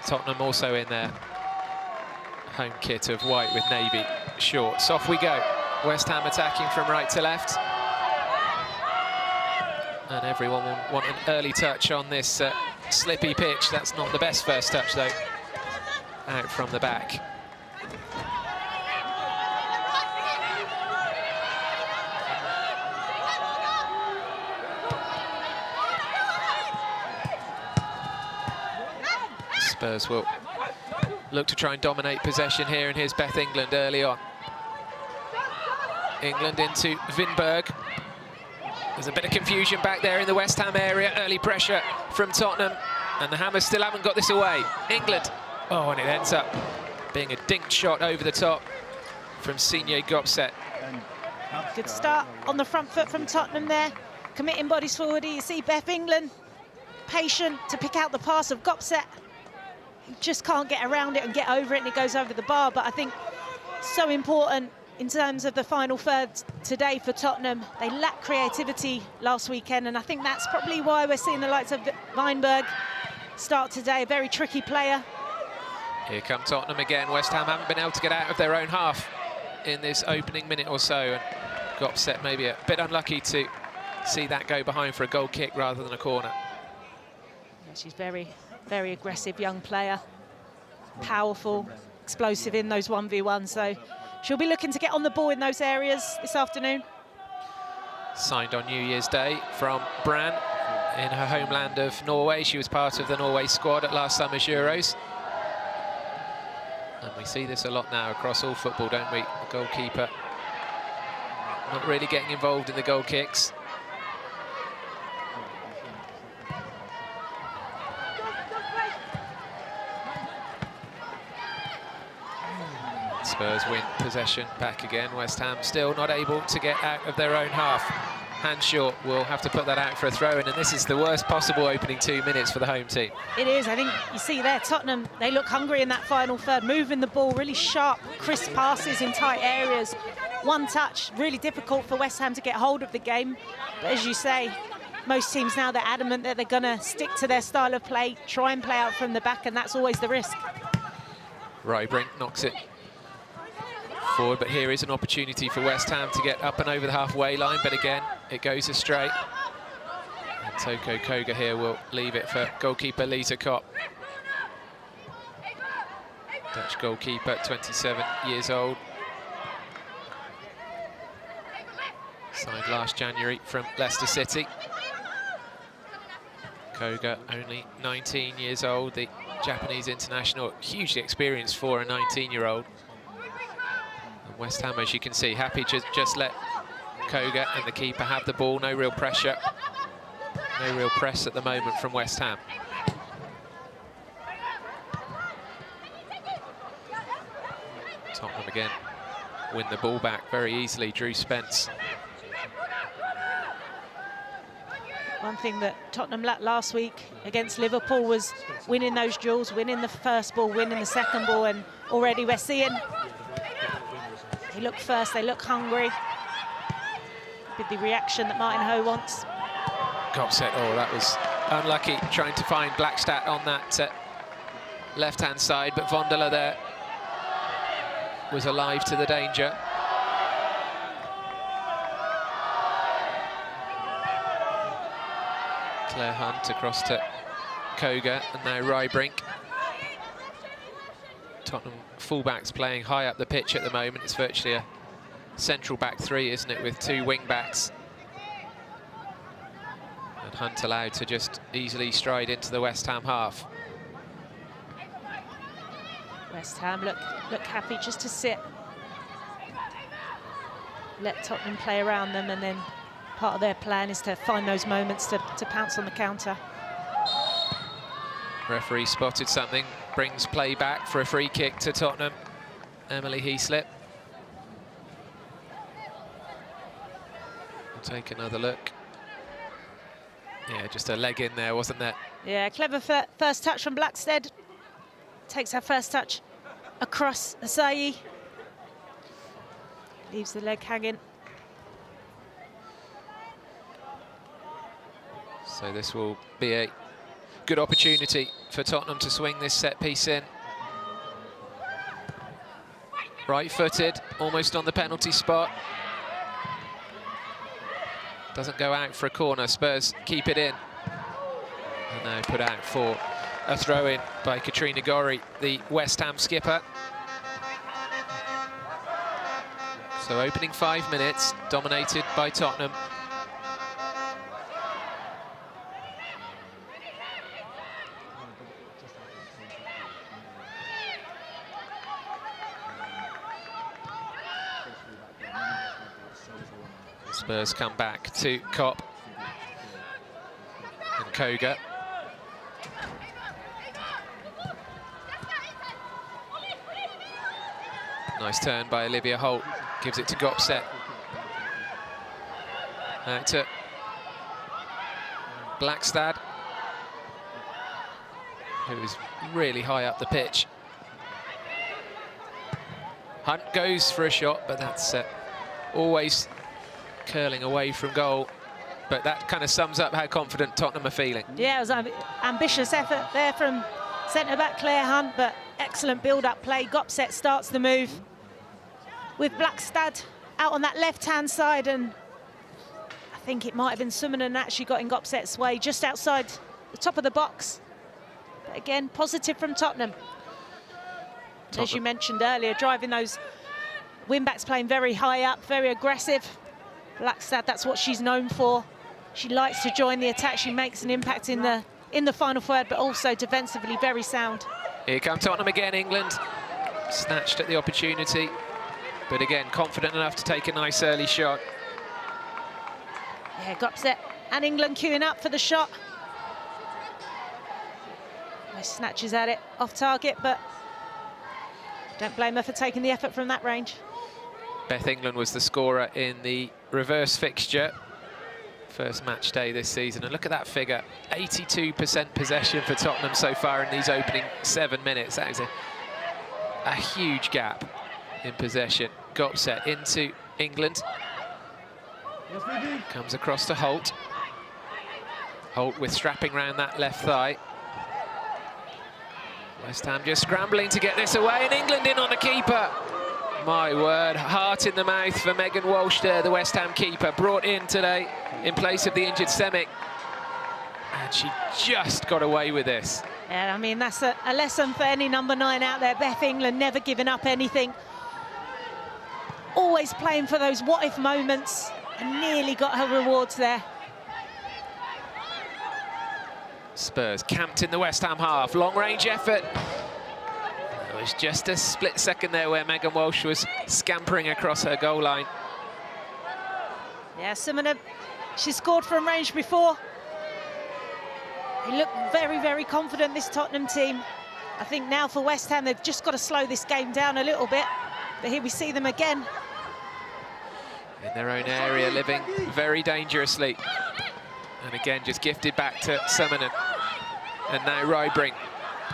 Tottenham also in their home kit of white with navy shorts. Off we go. West Ham attacking from right to left. And everyone will want an early touch on this slippy pitch. That's not the best first touch, though. Out from the back. Spurs will look to try and dominate possession here, and here's Beth England early on. England into Vinberg. There's a bit of confusion back there in the West Ham area. Early pressure from Tottenham, and the Hammers still haven't got this away. England. Oh, and it ends up being a dinked shot over the top from Signe Gopset. Good start on the front foot from Tottenham there. Committing bodies forward. You see Beth England, patient to pick out the pass of Gopset. Just can't get around it and get over it, and it goes over the bar. But I think so important in terms of the final third today for Tottenham. They lacked creativity last weekend, and I think that's probably why we're seeing the likes of Vinberg start today. A very tricky player. Here come Tottenham again. West Ham haven't been able to get out of their own half in this opening minute or so, and Gopset maybe a bit unlucky to see that go behind for a goal kick rather than a corner. Yeah, she's very aggressive young player, powerful, explosive in those 1v1, so she'll be looking to get on the ball in those areas this afternoon. Signed on New Year's Day from Brann in her homeland of Norway. She was part of the Norway squad at last summer's Euros. And we see this a lot now across all football, don't we? The goalkeeper not really getting involved in the goal kicks. Spurs win possession back again. West Ham still not able to get out of their own half. Hanshaw will have to put that out for a throw-in, and this is the worst possible opening 2 minutes for the home team. It is. I think you see there, Tottenham, they look hungry in that final third, moving the ball, really sharp, crisp passes in tight areas. One touch, really difficult for West Ham to get hold of the game. But as you say, most teams now, they're adamant that they're going to stick to their style of play, try and play out from the back, and that's always the risk. Rybrink knocks it forward, but here is an opportunity for West Ham to get up and over the halfway line, but again, it goes astray. And Toko Koga here will leave it for goalkeeper Lisa Kopp. Dutch goalkeeper, 27 years old. Signed last January from Leicester City. Koga, only 19 years old, the Japanese international, hugely experienced for a 19-year-old. West Ham, as you can see, happy to just let Koga and the keeper have the ball. No real pressure, no real press at the moment from West Ham. Tottenham again win the ball back very easily. Drew Spence. One thing that Tottenham lacked last week against Liverpool was winning those duels, winning the first ball, winning the second ball, and already we're seeing they look first, they look hungry. With the reaction that Martin Ho wants. Gopset, oh, that was unlucky, trying to find Blackstad on that left-hand side, but Vondela there was alive to the danger. Claire Hunt across to Koga, and now Rybrink. Tottenham fullbacks playing high up the pitch at the moment. It's virtually a central back three, isn't it, with two wing backs. And Hunt allowed to just easily stride into the West Ham half. West Ham look happy just to sit. Let Tottenham play around them, and then part of their plan is to find those moments to pounce on the counter. Referee spotted something, brings play back for a free kick to Tottenham. Emily Heaslip. We'll take another look. Yeah, just a leg in there, wasn't there? Yeah, clever first touch from Blackstad. Takes her first touch across Asayi. Leaves the leg hanging. So this will be a good opportunity for Tottenham to swing this set piece in. Right-footed, almost on the penalty spot. Doesn't go out for a corner. Spurs keep it in. And now put out for a throw-in by Katrina Gorry, the West Ham skipper. So opening 5 minutes, dominated by Tottenham. Spurs come back to Kopp and Koga. Nice turn by Olivia Holt, gives it to Gopset. Out to Blackstad, who is really high up the pitch. Hunt goes for a shot, but that's always curling away from goal. But that kind of sums up how confident Tottenham are feeling. Yeah, it was an ambitious effort there from centre-back Claire Hunt, but excellent build-up play. Gopset starts the move with Blackstad out on that left-hand side, and I think it might have been Summonen actually got in Gopset's way just outside the top of the box. But again, positive from Tottenham. As you mentioned earlier, driving those wing-backs, playing very high up, very aggressive. Blackstad, that's what she's known for. She likes to join the attack. She makes an impact in the final third, but also defensively very sound. Here come Tottenham again. England snatched at the opportunity, but again confident enough to take a nice early shot. Yeah, Gopset and England queuing up for the shot. Nice snatches at it, off target, but don't blame her for taking the effort from that range. Beth England was the scorer in the reverse fixture, first match day this season, and look at that figure, 82% possession for Tottenham so far in these opening 7 minutes. That is a huge gap in possession. Gopset into England, comes across to Holt. Holt with strapping round that left thigh. West Ham just scrambling to get this away, and England in on the keeper. My word, heart in the mouth for Megan Walsh there, the West Ham keeper, brought in today in place of the injured Semic. And she just got away with this. Yeah, I mean, that's a lesson for any number 9 out there. Beth England never giving up anything. Always playing for those what-if moments, and nearly got her rewards there. Spurs camped in the West Ham half, long-range effort. It was just a split second there where Megan Walsh was scampering across her goal line. Yeah, Summonen, she scored from range before. They look very, very confident, this Tottenham team. I think now for West Ham, they've just got to slow this game down a little bit. But here we see them again. In their own area, living very dangerously. And again, just gifted back to Summonen. And now Rybring.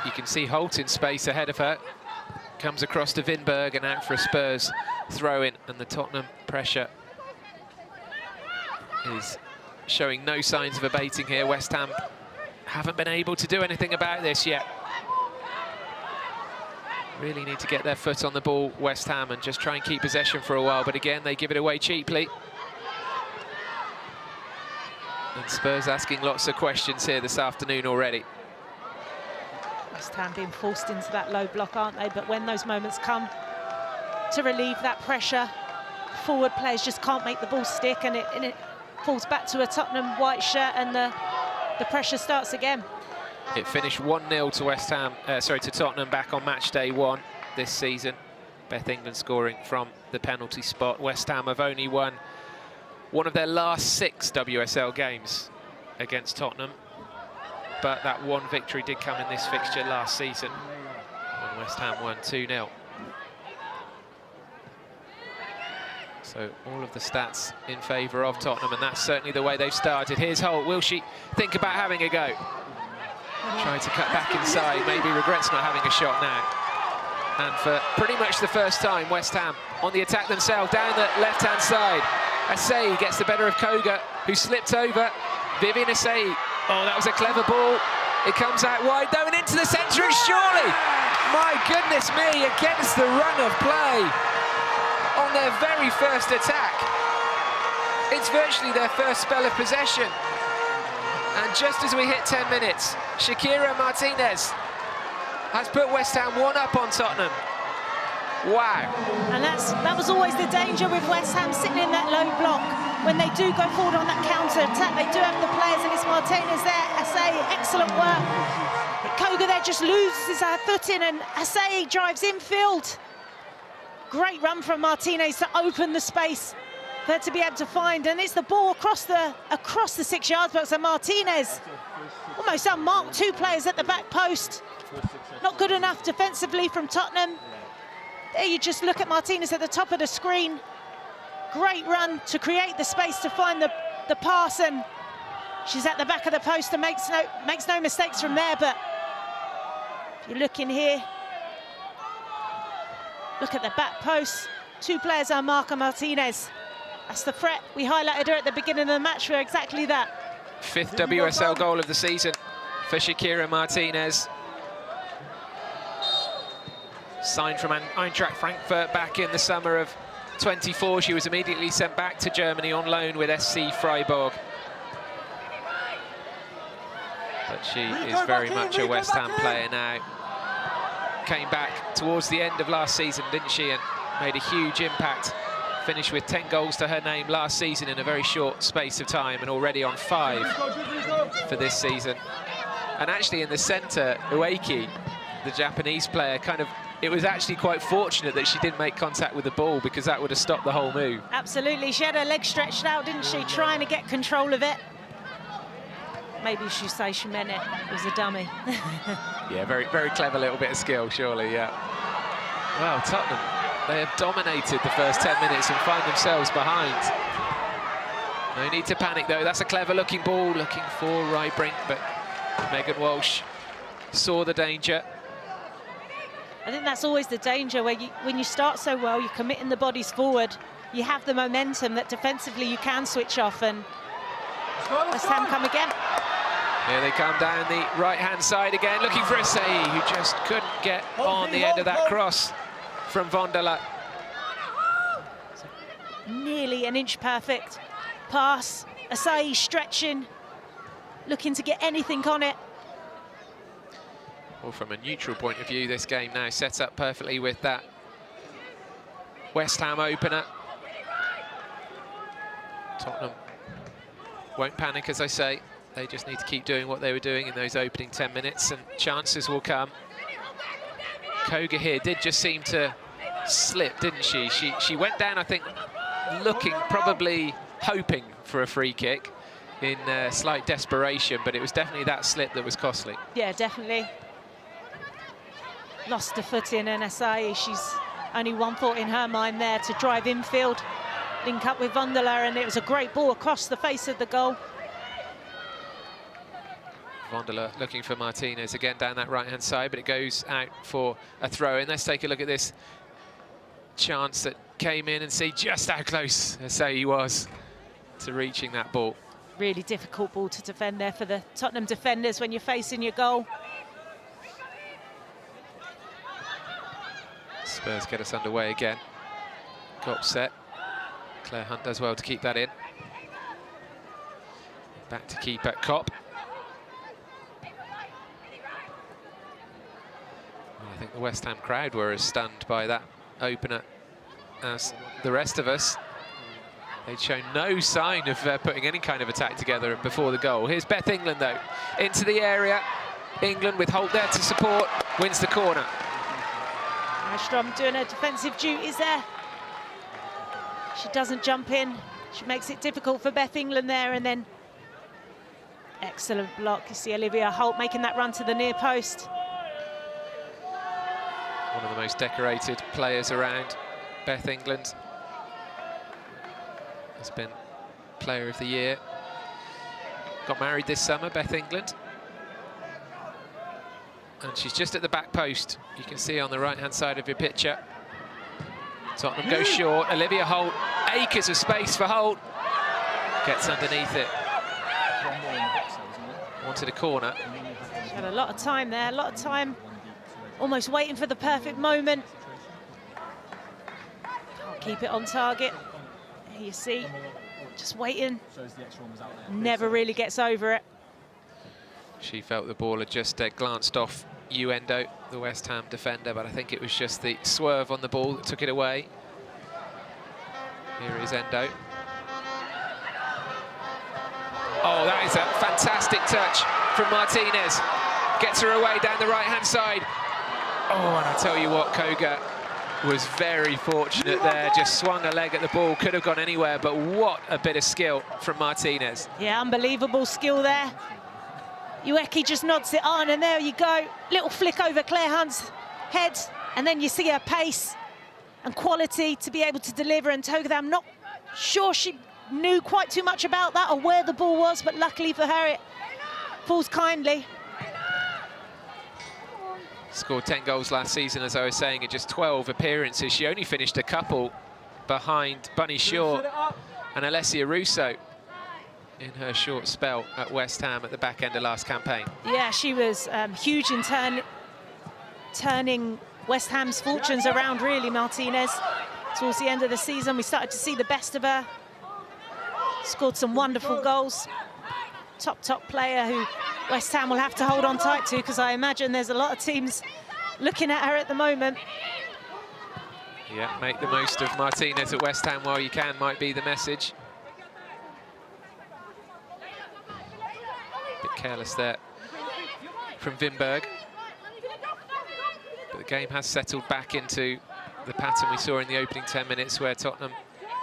You can see Holt in space ahead of her. Comes across to Vinberg and out for a Spurs throw-in. And the Tottenham pressure is showing no signs of abating here. West Ham haven't been able to do anything about this yet. Really need to get their foot on the ball, West Ham, and just try and keep possession for a while. But again, they give it away cheaply. And Spurs asking lots of questions here this afternoon already. West Ham being forced into that low block, aren't they? But when those moments come to relieve that pressure, forward players just can't make the ball stick, and it falls back to a Tottenham white shirt, and the pressure starts again. It finished 1-0 to West Ham, to Tottenham back on match day 1 this season. Beth England scoring from the penalty spot. West Ham have only won one of their last 6 WSL games against Tottenham. But that one victory did come in this fixture last season when West Ham won 2-0. So all of the stats in favour of Tottenham, and that's certainly the way they've started. Here's Holt. Will she think about having a go? Trying to cut back inside, maybe regrets not having a shot now. And for pretty much the first time, West Ham on the attack themselves, down the left-hand side. Asai gets the better of Koga, who slipped over. Vivian Asai. Oh, that was a clever ball. It comes out wide though and into the centre, and surely, my goodness me, against the run of play on their very first attack. It's virtually their first spell of possession. And just as we hit 10 minutes, Shakira Martinez has put West Ham 1-up on Tottenham. Wow. And that was always the danger with West Ham sitting in that low block. When they do go forward on that counter-attack, they do have the players, and it's Martinez there. Asai, excellent work. Koga there just loses her footing, and Asai drives infield. Great run from Martinez to open the space for her to be able to find, and it's the ball across the 6-yard box, and Martinez almost unmarked 2 players at the back post. Not good enough defensively from Tottenham. There you just look at Martinez at the top of the screen. Great run to create the space to find the pass, and she's at the back of the post and makes no mistakes from there. But if you look in here, look at the back post. 2 players are Marca Martinez. That's the threat. We highlighted her at the beginning of the match for exactly that. 5th WSL goal of the season for Shakira Martinez. Signed from Eintracht Frankfurt back in the summer of 24. She was immediately sent back to Germany on loan with SC Freiburg. But she is very much a West Ham player now. Came back towards the end of last season, didn't she, and made a huge impact. Finished with 10 goals to her name last season in a very short space of time, and already on 5 for this season. And actually in the centre, Ueki, the Japanese player, it was actually quite fortunate that she didn't make contact with the ball, because that would have stopped the whole move. Absolutely, she had her legs stretched out, didn't she, trying to get control of it. Maybe she say she meant it was a dummy. Yeah, very, very clever little bit of skill, surely, yeah. Well, Tottenham, they have dominated the first 10 minutes and find themselves behind. No need to panic, though. That's a clever-looking ball, looking for right brink, but Megan Walsh saw the danger. I think that's always the danger, where when you start so well, you're committing the bodies forward, you have the momentum that defensively you can switch off, and West Ham come again. Here they come down the right-hand side again, looking for Asai, who just couldn't get on the end of that cross from Vonderla. Nearly an inch perfect pass. Asai stretching, looking to get anything on it. Well, from a neutral point of view, this game now sets up perfectly with that West Ham opener. Tottenham won't panic, as I say. They just need to keep doing what they were doing in those opening 10 minutes, and chances will come. Koga here did just seem to slip, didn't she? She went down, I think, looking, probably hoping for a free kick in slight desperation, but it was definitely that slip that was costly. Yeah, definitely. Lost the footing, and Asai, she's only one thought in her mind there, to drive infield, link up with Vonderla, and it was a great ball across the face of the goal. Vonderla looking for Martinez again down that right-hand side, but it goes out for a throw-in. Let's take a look at this chance that came in and see just how close Asai was to reaching that ball. Really difficult ball to defend there for the Tottenham defenders when you're facing your goal. Spurs get us underway again. Got set. Claire Hunt does well to keep that in. Back to keeper Kopp. Well, I think the West Ham crowd were as stunned by that opener as the rest of us. They'd shown no sign of putting any kind of attack together before the goal. Here's Beth England, though, into the area. England with Holt there to support, wins the corner. Strom doing her defensive duties there. She doesn't jump in. She makes it difficult for Beth England there, and then excellent block. You see Olivia Holt making that run to the near post. One of the most decorated players around, Beth England. Has been Player of the Year. Got married this summer, Beth England. And she's just at the back post. You can see on the right-hand side of your picture. Tottenham goes short. Olivia Holt, acres of space for Holt. Gets underneath it. Wanted a corner. She had a lot of time there, a lot of time, almost waiting for the perfect moment. Can't keep it on target. Here you see, just waiting. Never really gets over it. She felt the ball had just glanced off Endo, the West Ham defender, but I think it was just the swerve on the ball that took it away. Here is Endo. Oh, that is a fantastic touch from Martinez. Gets her away down the right-hand side. Oh, and I tell you what, Koga was very fortunate there. Just swung a leg at the ball, could have gone anywhere, but what a bit of skill from Martinez. Yeah, unbelievable skill there. Ueki just nods it on, and there you go. Little flick over Claire Hunt's head, and then you see her pace and quality to be able to deliver. And Toga, I'm not sure she knew quite too much about that or where the ball was, but luckily for her, it falls kindly. Scored 10 goals last season, as I was saying, in just 12 appearances. She only finished a couple behind Bunny Shaw and Alessia Russo in her short spell at West Ham at the back end of last campaign. Yeah, she was huge in turning West Ham's fortunes around, really, Martinez. Towards the end of the season, we started to see the best of her. Scored some wonderful goals. Top player who West Ham will have to hold on tight to, because I imagine there's a lot of teams looking at her at the moment. Yeah, make the most of Martinez at West Ham while you can, might be the message. Bit careless there from Vinberg. But the game has settled back into the pattern we saw in the opening 10 minutes, where Tottenham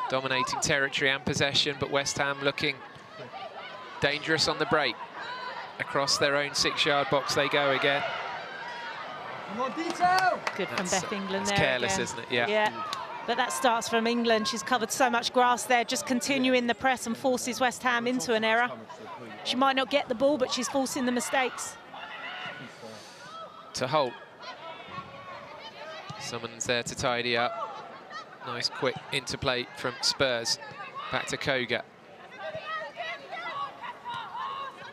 dominating territory and possession, but West Ham looking dangerous on the break. Across their own 6-yard box they go again. Good from Beth England there. It's careless, again. isn't it? Yeah. Yeah, but that starts from England. She's covered so much grass there, just continuing the press and forces West Ham into an error. She might not get the ball, but she's forcing the mistakes. To Holt. Someone's there to tidy up. Nice quick interplay from Spurs. Back to Koga.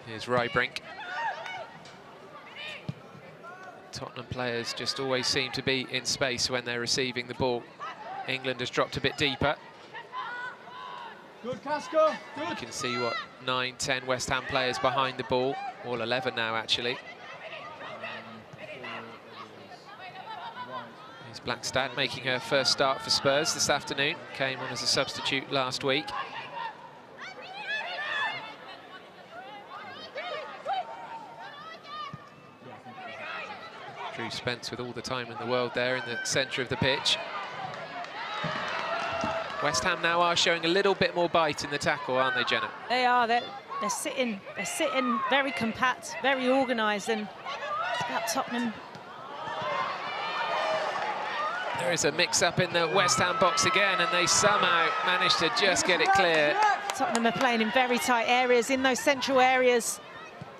Here's Rybrink. Tottenham players just always seem to be in space when they're receiving the ball. England has dropped a bit deeper. Good, Casco. Good. You can see, what, 9, 10 West Ham players behind the ball. All 11 now, actually. Here's Blackstad making her first start for Spurs this afternoon. Came on as a substitute last week. Drew Spence with all the time in the world there in the centre of the pitch. West Ham now are showing a little bit more bite in the tackle, aren't they, Jenna? They are. They're sitting very compact, very organised, and it's about Tottenham. There is a mix-up in the West Ham box again, and they somehow managed to just get it clear. Tottenham are playing in very tight areas, in those central areas.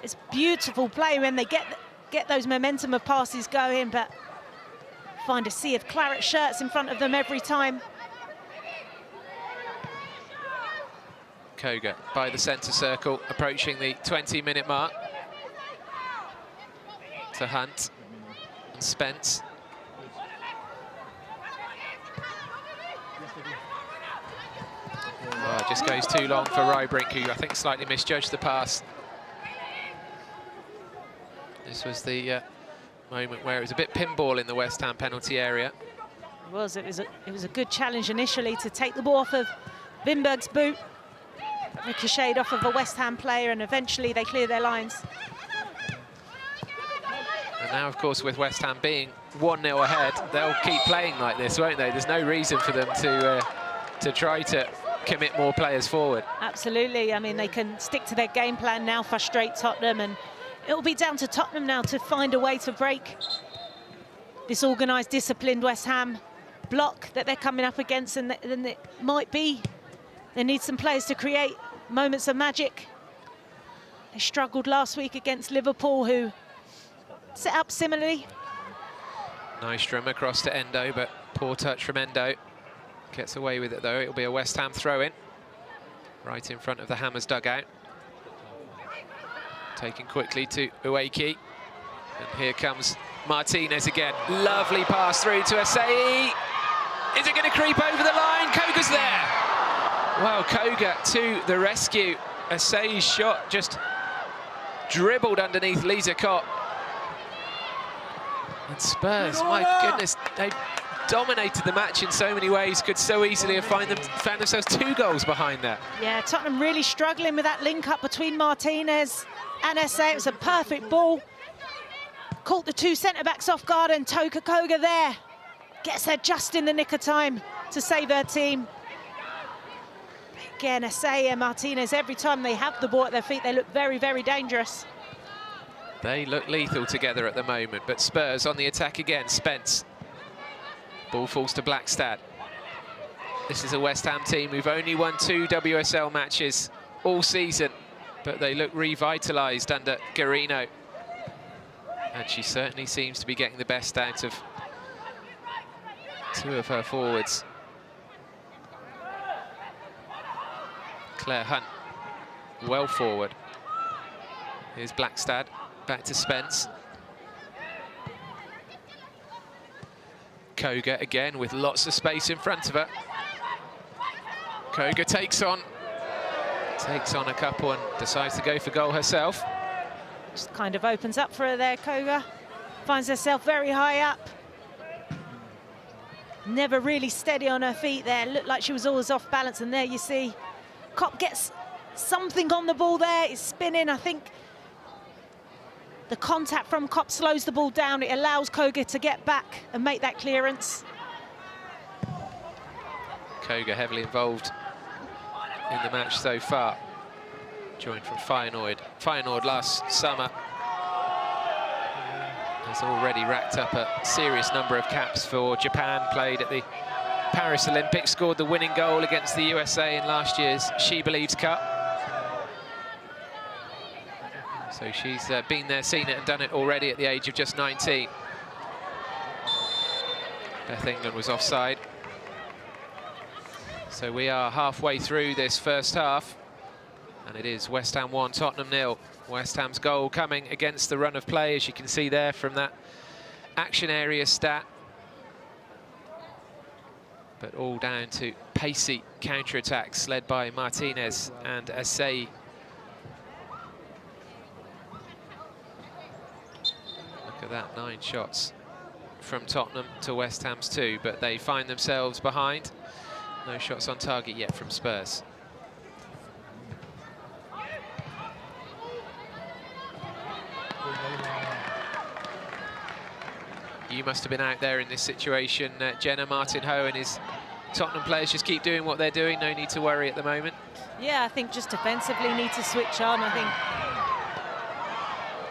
It's beautiful play when they get those momentum of passes going, but find a sea of claret shirts in front of them every time. Koga by the centre circle, approaching the 20-minute mark. To Hunt and Spence. Oh, it just goes too long for Rybrink, who I think slightly misjudged the pass. This was the moment where it was a bit pinball in the West Ham penalty area. It was a good challenge initially to take the ball off of Vinberg's boot, ricocheted off of a West Ham player, and eventually they clear their lines. And now, of course, with West Ham being 1-0 ahead, they'll keep playing like this, won't they? There's no reason for them to try to commit more players forward. Absolutely. I mean, they can stick to their game plan now, frustrate Tottenham, and it'll be down to Tottenham now to find a way to break this organised, disciplined West Ham block that they're coming up against, and then it might be they need some players to create moments of magic. They struggled last week against Liverpool, who set up similarly. Nystrom across to Endo, but poor touch from Endo. Gets away with it, though. It'll be a West Ham throw-in right in front of the Hammers dugout. Taken quickly to Ueki. And here comes Martinez again. Lovely pass through to Asai. Is it going to creep over the line? Koga's there. Well, Koga to the rescue. Asai's shot just dribbled underneath Lisa Kopp. And Spurs, my goodness, they dominated the match in so many ways, could so easily have found themselves 2 goals behind that. Yeah, Tottenham really struggling with that link-up between Martinez and Asai. It was a perfect ball. Caught the 2 centre-backs off guard, and Toka Koga there gets there just in the nick of time to save her team. Again, Asai and Martinez, every time they have the ball at their feet, they look very, very dangerous. They look lethal together at the moment, but Spurs on the attack again. Spence. Ball falls to Blackstad. This is a West Ham team who've only won 2 WSL matches all season, but they look revitalised under Garino. And she certainly seems to be getting the best out of 2 of her forwards. Claire Hunt, well forward. Here's Blackstad, back to Spence. Koga again with lots of space in front of her. Koga takes on a couple and decides to go for goal herself. Just kind of opens up for her there, Koga. Finds herself very high up. Never really steady on her feet there. Looked like she was always off balance, and there you see Kopp gets something on the ball there. It's spinning. I think the contact from Kopp slows the ball down. It allows Koga to get back and make that clearance. Koga heavily involved in the match so far. Joined from Feyenoord last summer. Has already racked up a serious number of caps for Japan, played at the Paris Olympics, scored the winning goal against the USA in last year's She Believes Cup. So she's been there, seen it and done it already at the age of just 19. Beth England was offside. So we are halfway through this first half. And it is West Ham 1, Tottenham 0. West Ham's goal coming against the run of play, as you can see there from that action area stat. But all down to pacey counter-attacks led by Martinez and Asai. Look at that, 9 shots from Tottenham to West Ham's 2, but they find themselves behind. No shots on target yet from Spurs. You must have been out there in this situation, Jenna. Martin Ho and his Tottenham players just keep doing what they're doing. No need to worry at the moment. Yeah, I think just defensively need to switch on. I think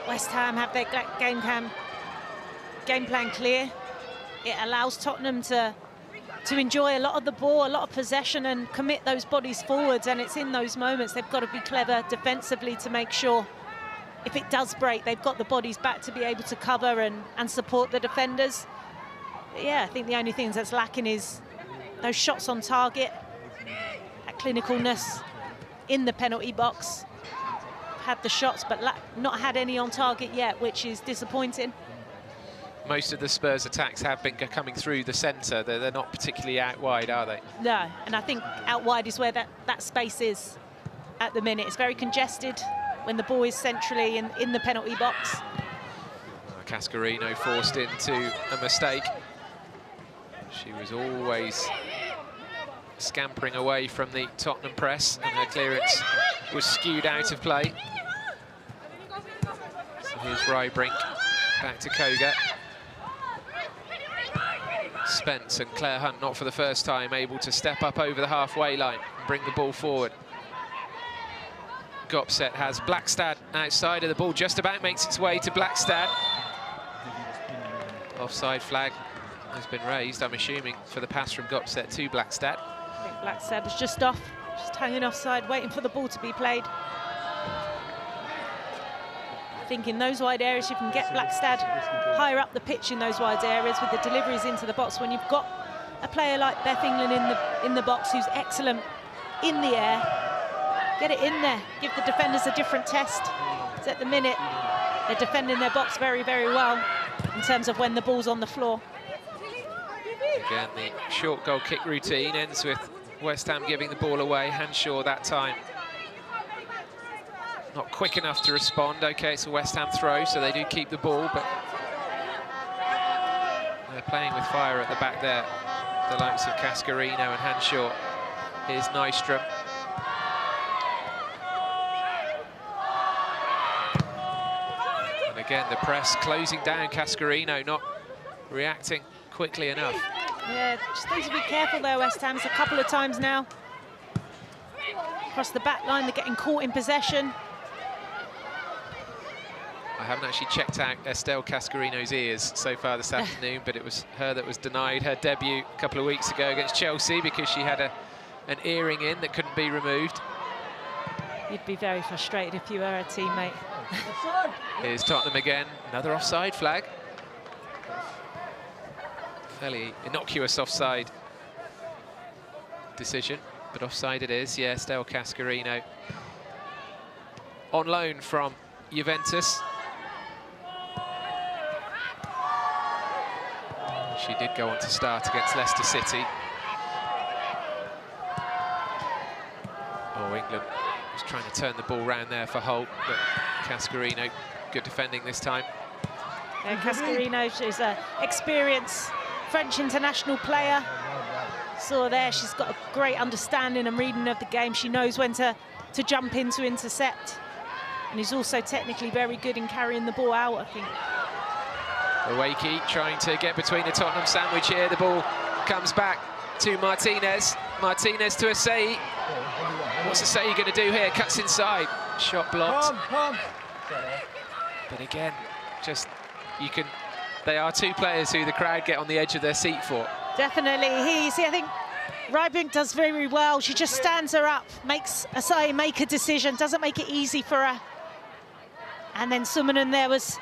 West Ham have their game plan clear. It allows Tottenham to enjoy a lot of the ball, a lot of possession, and commit those bodies forwards. And it's in those moments they've got to be clever defensively to make sure if it does break, they've got the bodies back to be able to cover and support the defenders. But yeah, I think the only things that's lacking is those shots on target, that clinicalness in the penalty box. Had the shots, but not had any on target yet, which is disappointing. Most of the Spurs attacks have been coming through the centre. They're not particularly out wide, are they? No, and I think out wide is where that space is at the minute. It's very congested when the ball is centrally in the penalty box. Cascarino forced into a mistake. She was always scampering away from the Tottenham press, and her clearance was skewed out of play. So here's Rybrink, back to Koga. Spence and Claire Hunt, not for the first time, able to step up over the halfway line and bring the ball forward. Gopset has Blackstad outside of the ball, just about makes its way to Blackstad. Offside flag has been raised, I'm assuming, for the pass from Gopset to Blackstad. I think Blackstad was just off, just hanging offside, waiting for the ball to be played. I think in those wide areas, you can get Blackstad higher up the pitch in those wide areas with the deliveries into the box. When you've got a player like Beth England in the box who's excellent in the air, get it in there, give the defenders a different test. It's at the minute, They're defending their box very, very well in terms of when the ball's on the floor. Again, the short goal kick routine ends with West Ham giving the ball away. Hanshaw that time not quick enough to respond. OK, it's a West Ham throw, so they do keep the ball, but they're playing with fire at the back there. The likes of Cascarino and Hanshaw. Here's Nystrom. And again, the press closing down. Cascarino not reacting quickly enough. Yeah, just need to be careful there, West Ham's a couple of times now. Across the back line, they're getting caught in possession. I haven't actually checked out Estelle Cascarino's ears so far this afternoon, but it was her that was denied her debut a couple of weeks ago against Chelsea because she had an earring in that couldn't be removed. You'd be very frustrated if you were a teammate. Here's Tottenham again, another offside flag. Fairly innocuous offside decision, but offside it is. Yeah, Estelle Cascarino on loan from Juventus. She did go on to start against Leicester City. Oh, England was trying to turn the ball round there for Holt, but Cascarino, good defending this time. Yeah, Cascarino, she's an experienced French international player. Saw there, she's got a great understanding and reading of the game. She knows when to jump in to intercept. And he's also technically very good in carrying the ball out, I think. Awakey trying to get between the Tottenham sandwich here. The ball comes back to Martinez. Martinez to Asai. What's Asai going to do here? Cuts inside. Shot blocked. But again, just you can. They are two players who the crowd get on the edge of their seat for. Definitely. I think Vinberg does very well. She just stands her up, makes Asai make a decision, doesn't make it easy for her. And then Summanen there was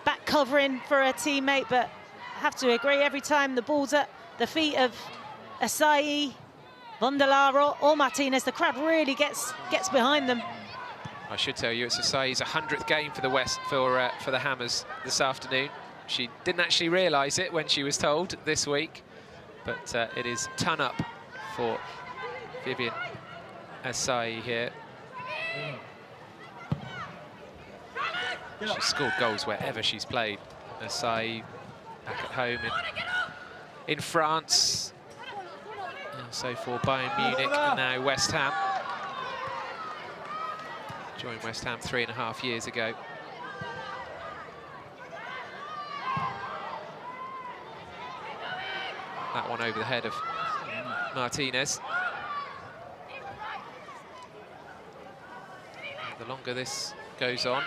back covering for her teammate, but I have to agree, every time the ball's at the feet of Asai, Vondelar or Martinez, the crowd really gets behind them. I should tell you, it's Asai's 100th game for the Hammers this afternoon. She didn't actually realise it when she was told this week, but it is ton up for Vivian Asai here. She's scored goals wherever she's played. Asai back at home in France. Also for Bayern Munich and now West Ham. Joined West Ham 3.5 years ago. That one over the head of Martinez. The longer this goes on,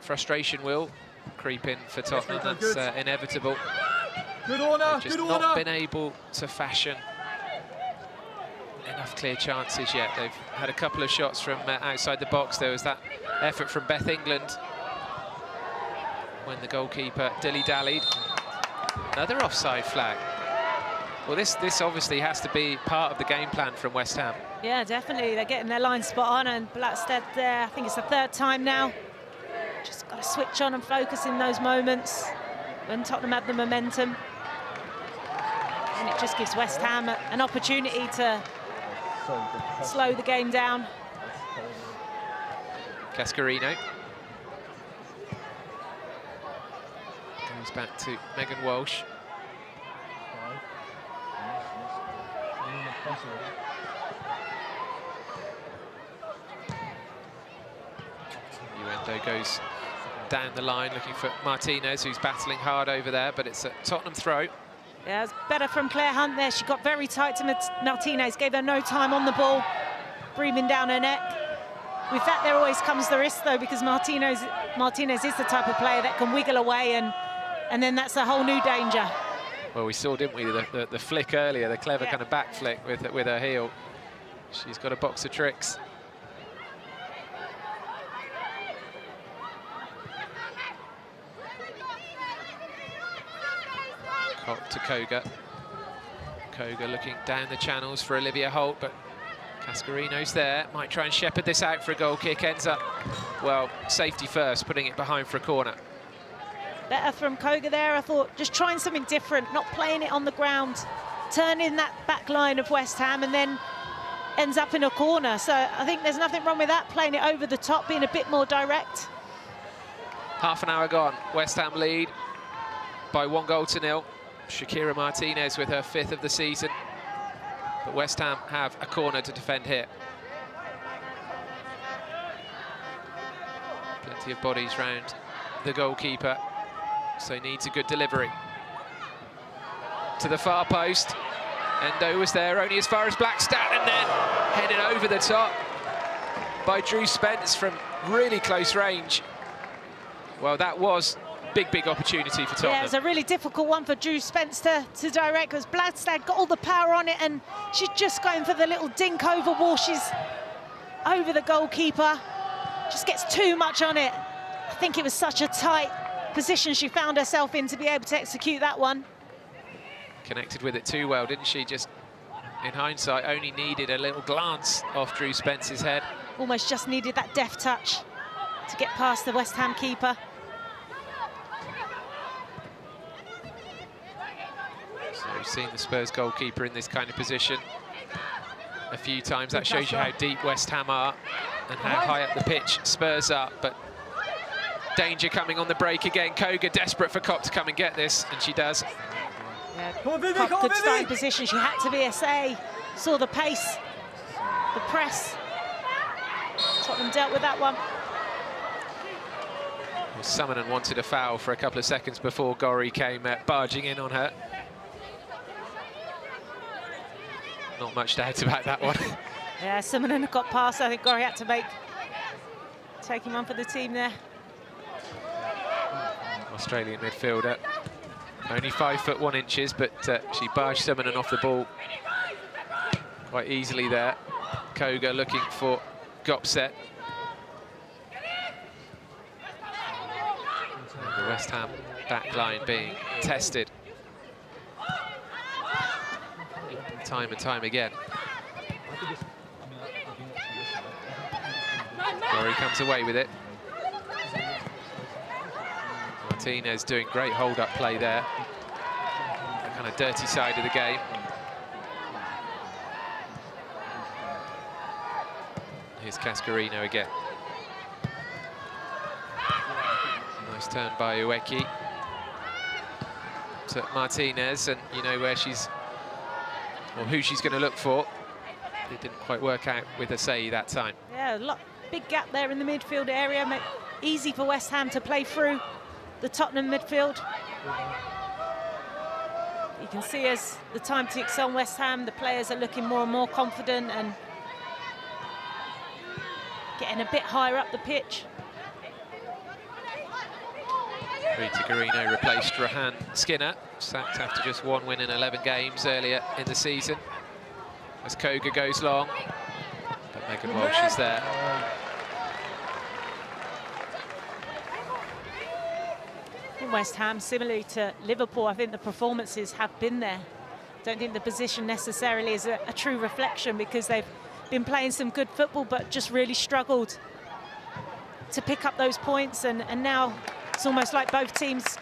frustration will creep in for Tottenham. That's inevitable. They've just not been able to fashion enough clear chances yet. They've had a couple of shots from outside the box. There was that effort from Beth England when the goalkeeper dilly-dallied. Another offside flag. Well, this obviously has to be part of the game plan from West Ham. Yeah, definitely. They're getting their line spot on, and Blackstead there, I think it's the third time now. Just got to switch on and focus in those moments when Tottenham have the momentum. And it just gives West Ham an opportunity to slow the game down. Cascarino goes back to Megan Walsh. Uendo goes down the line looking for Martinez, who's battling hard over there, but it's a Tottenham throw. Yeah, it's better from Claire Hunt there. She got very tight to Martinez, gave her no time on the ball, breathing down her neck. With that, there always comes the risk, though, because Martinez is the type of player that can wiggle away, and then that's a whole new danger. Well, we saw, didn't we, the flick earlier, the clever kind of back flick with her heel. She's got a box of tricks. Holt to Koga. Koga looking down the channels for Olivia Holt, but Cascarino's there. Might try and shepherd this out for a goal kick. Ends up well, safety first, putting it behind for a corner. Better from Koga there, I thought. Just trying something different, not playing it on the ground, turning that back line of West Ham and then ends up in a corner. So I think there's nothing wrong with that, playing it over the top, being a bit more direct. Half an hour gone. West Ham lead by 1-0. Shakira Martinez with her 5th of the season. But West Ham have a corner to defend here. Plenty of bodies round the goalkeeper, so needs a good delivery. To the far post. Endo was there only as far as Blackstad, and then headed over the top by Drew Spence from really close range. Well, that was big opportunity for Tottenham. Yeah, it's a really difficult one for Drew Spence to direct, because Blackstad got all the power on it, and she's just going for the little dink over wall. She's over the goalkeeper, just gets too much on it. I think it was such a tight position she found herself in to be able to execute that one. Connected with it too well, didn't she? Just, in hindsight, only needed a little glance off Drew Spence's head. Almost just needed that deft touch to get past the West Ham keeper. So we've seen the Spurs goalkeeper in this kind of position a few times. That shows you how deep West Ham are and how high up the pitch Spurs are. But danger coming on the break again. Koga desperate for Kopp to come and get this, and she does. Yeah, Kopp, good starting position. She had to be SA. Saw the pace, the press. Tottenham dealt with that one. Well, Summonen wanted a foul for a couple of seconds before Gorry came barging in on her. Not much doubt about that one. Yeah, Summonen got past. I think Gorry had to take him on for the team there. Australian midfielder, only 5'1", but she barged Summonen off the ball quite easily there. Koga looking for Gopset. The West Ham back line being tested time and time again. Gorry comes away with it. Martinez doing great hold-up play there. The kind of dirty side of the game. Here's Cascarino again. Nice turn by Ueki to Martinez, and you know where she's, or who she's going to look for. It didn't quite work out with Asai that time. Yeah, big gap there in the midfield area. Make easy for West Ham to play through the Tottenham midfield. You can see as the time ticks on, West Ham, the players are looking more and more confident and getting a bit higher up the pitch. Rita Guarino replaced Rahan Skinner, sacked after just 1 win in 11 games earlier in the season. As Koga goes long, but Megan Walsh is there. In West Ham, similarly to Liverpool, I think the performances have been there. Don't think the position necessarily is a true reflection, because they've been playing some good football but just really struggled to pick up those points, and now it's almost like both teams,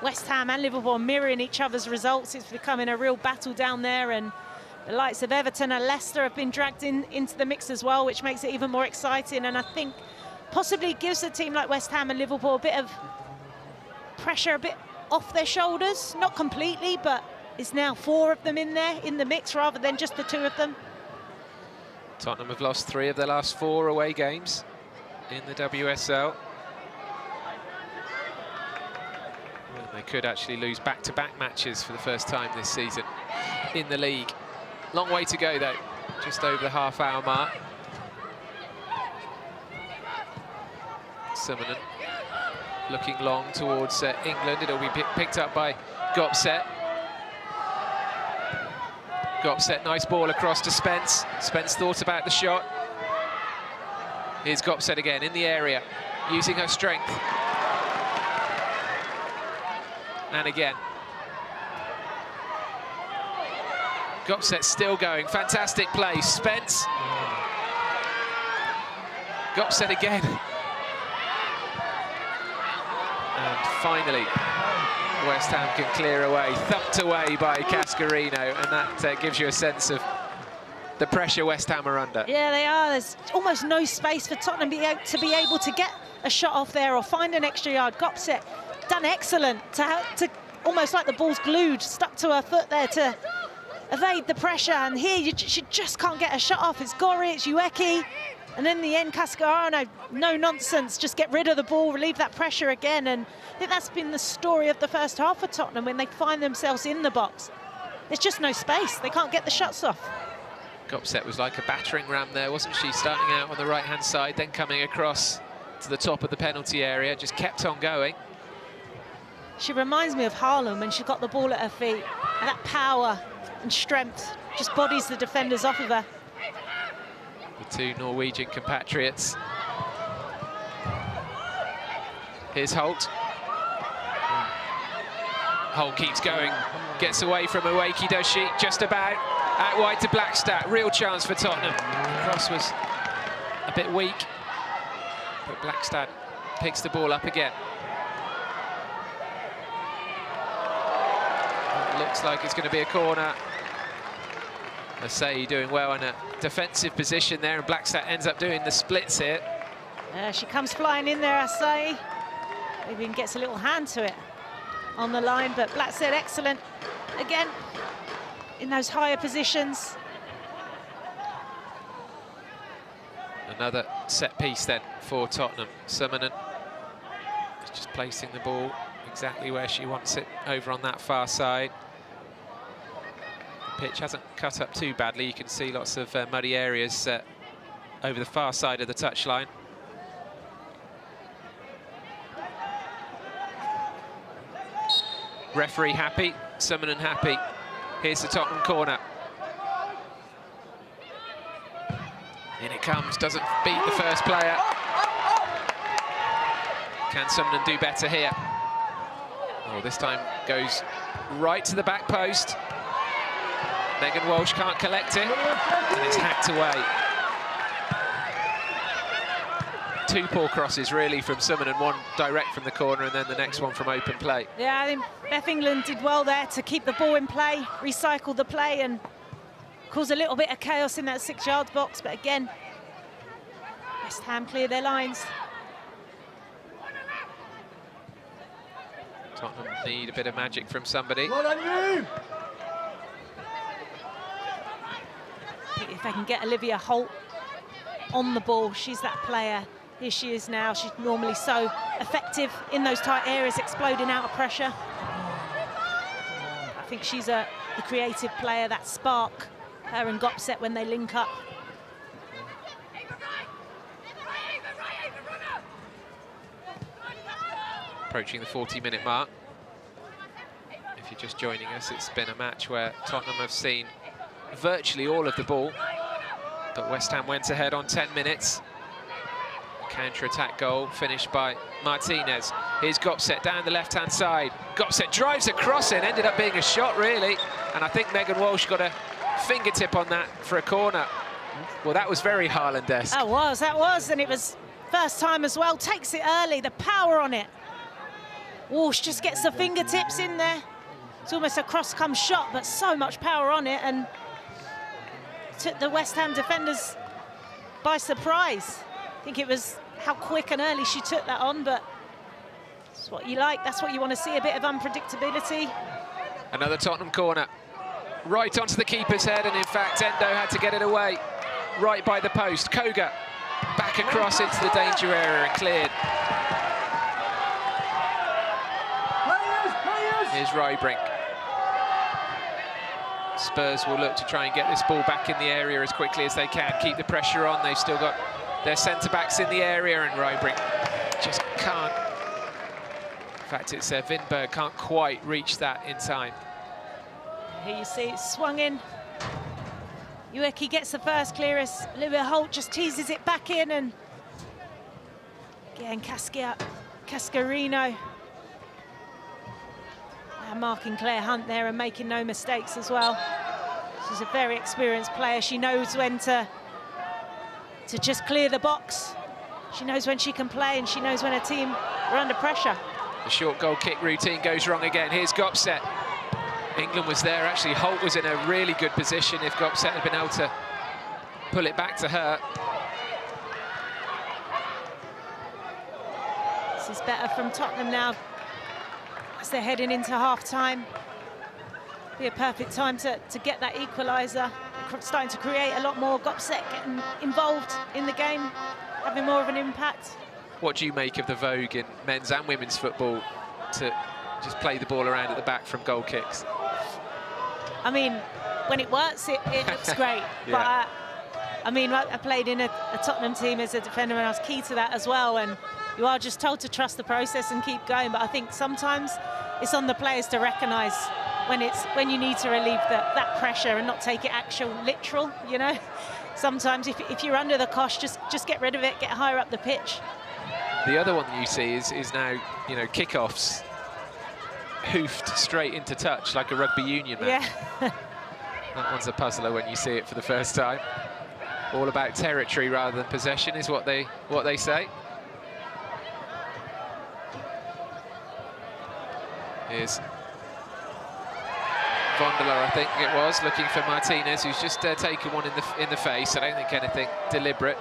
West Ham and Liverpool, mirroring each other's results. It's becoming a real battle down there, and the likes of Everton and Leicester have been dragged into the mix as well, which makes it even more exciting, and I think possibly gives a team like West Ham and Liverpool a bit of pressure, a bit off their shoulders. Not completely, but it's now 4 of them in there, in the mix, rather than just the 2 of them. Tottenham have lost 3 of their last 4 away games in the WSL. And they could actually lose back-to-back matches for the first time this season in the league. Long way to go, though, just over the half-hour mark. Summonen looking long towards England. It'll be picked up by Gopset. Gopset, nice ball across to Spence. Spence thought about the shot. Here's Gopset again in the area, using her strength. And again. Gopset still going, fantastic play. Spence. Gopset again, finally, West Ham can clear away, thumped away by Cascarino, and that gives you a sense of the pressure West Ham are under. Yeah, they are. There's almost no space for Tottenham to be able to get a shot off there or find an extra yard. Gopset done excellent to almost like the ball's glued, stuck to her foot there to evade the pressure. And here she just can't get a shot off. It's Gori, it's Ueki, and in the end, Cascarino, no nonsense, just get rid of the ball, relieve that pressure again. And I think that's been the story of the first half for Tottenham when they find themselves in the box. There's just no space. They can't get the shots off. Gopset was like a battering ram there, wasn't she? Starting out on the right-hand side, then coming across to the top of the penalty area, just kept on going. She reminds me of Haaland when she got the ball at her feet. And that power and strength just bodies the defenders off of her. The two Norwegian compatriots. Here's Holt. Holt keeps going, gets away from Ueki, does she? Just about. Out wide to Blackstad, real chance for Tottenham. The cross was a bit weak, but Blackstad picks the ball up again. It looks like it's going to be a corner. Asai doing well in a defensive position there, and Blackstad ends up doing the splits here. She comes flying in there, Asai. Maybe even gets a little hand to it on the line, but Blackstad excellent again in those higher positions. Another set piece then for Tottenham. Summonen is just placing the ball exactly where she wants it, over on that far side. The pitch hasn't cut up too badly. You can see lots of muddy areas over the far side of the touchline. Referee happy, Summonen happy. Here's the Tottenham corner. In it comes, doesn't beat the first player. Can Summonen do better here? Oh, this time goes right to the back post. Megan Walsh can't collect it, and it's hacked away. Two poor crosses really from Summonen, one direct from the corner and then the next one from open play. Yeah, I think Beth England did well there to keep the ball in play, recycle the play and cause a little bit of chaos in that 6-yard box, but again, West Ham clear their lines. Tottenham need a bit of magic from somebody. Well on you! If they can get Olivia Holt on the ball, she's that player. Here she is now. She's normally so effective in those tight areas, exploding out of pressure. I think she's the creative player, that spark, her and Gopset when they link up. Approaching the 40-minute mark. If you're just joining us, it's been a match where Tottenham have seen virtually all of the ball, but West Ham went ahead on 10 minutes. Counter-attack goal finished by Martinez. Here's Gopset down the left-hand side. Gopset drives across it, ended up being a shot really, and I think Megan Walsh got a fingertip on that for a corner. Well, that was very Haaland-esque. That was, and it was first time as well. Takes it early, the power on it. Walsh just gets the fingertips in there. It's almost a cross-come shot, but so much power on it, and took the West Ham defenders by surprise. I think it was how quick and early she took that on, but that's what you like, that's what you want to see, a bit of unpredictability. Another Tottenham corner, right onto the keeper's head, and in fact Endo had to get it away, right by the post. Koga back across into the danger area and cleared. Here's Rybrink. Spurs will look to try and get this ball back in the area as quickly as they can, keep the pressure on. They've still got their centre-backs in the area, and Rybrink just can't. In fact, it's Vinberg can't quite reach that in time. Here you see it swung in. Ueki gets the first clearance. Olivia Holt just teases it back in, and again, Cascarino. Marking Claire Hunt there and making no mistakes as well. She's a very experienced player. She knows when to just clear the box. She knows when she can play, and she knows when her team are under pressure. The short goal kick routine goes wrong again. Here's Gopset. England was there, actually. Holt was in a really good position if Gopset had been able to pull it back to her. This is better from Tottenham now as they're heading into half-time. Be a perfect time to get that equaliser. Starting to create a lot more. Gopset getting involved in the game, having more of an impact. What do you make of the vogue in men's and women's football to just play the ball around at the back from goal kicks? I mean, when it works, it looks great. Yeah. But I mean, I played in a Tottenham team as a defender, and I was key to that as well. And you are just told to trust the process and keep going. But I think sometimes it's on the players to recognise when you need to relieve that pressure and not take it literal, you know. Sometimes if you're under the cosh, just get rid of it, get higher up the pitch. The other one that you see is now, you know, kickoffs hoofed straight into touch like a rugby union match. Yeah. That one's a puzzler when you see it for the first time. All about territory rather than possession is what they say. Here's Vondeler, I think it was, looking for Martinez, who's just taken one in the face. I don't think anything deliberate.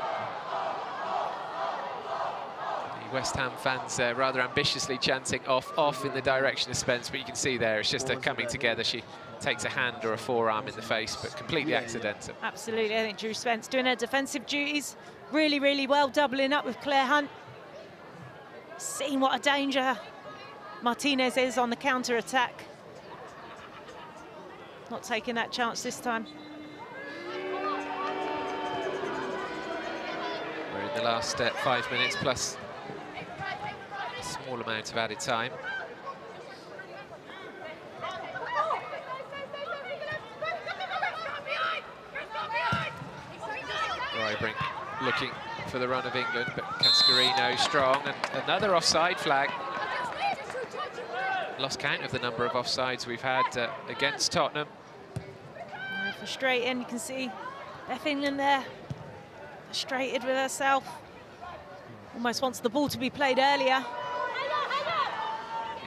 The West Ham fans rather ambitiously chanting off in the direction of Spence, but you can see there it's just a coming together. She takes a hand or a forearm in the face, but completely accidental. Absolutely, I think Drew Spence doing her defensive duties really, really well, doubling up with Claire Hunt. Seeing what a danger Martinez is on the counter-attack. Not taking that chance this time. We're in the last 5 minutes plus a small amount of added time. Rybrink looking for the run of England, but Cascarino strong, and another offside flag. Lost count of the number of offsides we've had against Tottenham. Frustrating, you can see Beth England there, frustrated with herself. Almost wants the ball to be played earlier. Yeah,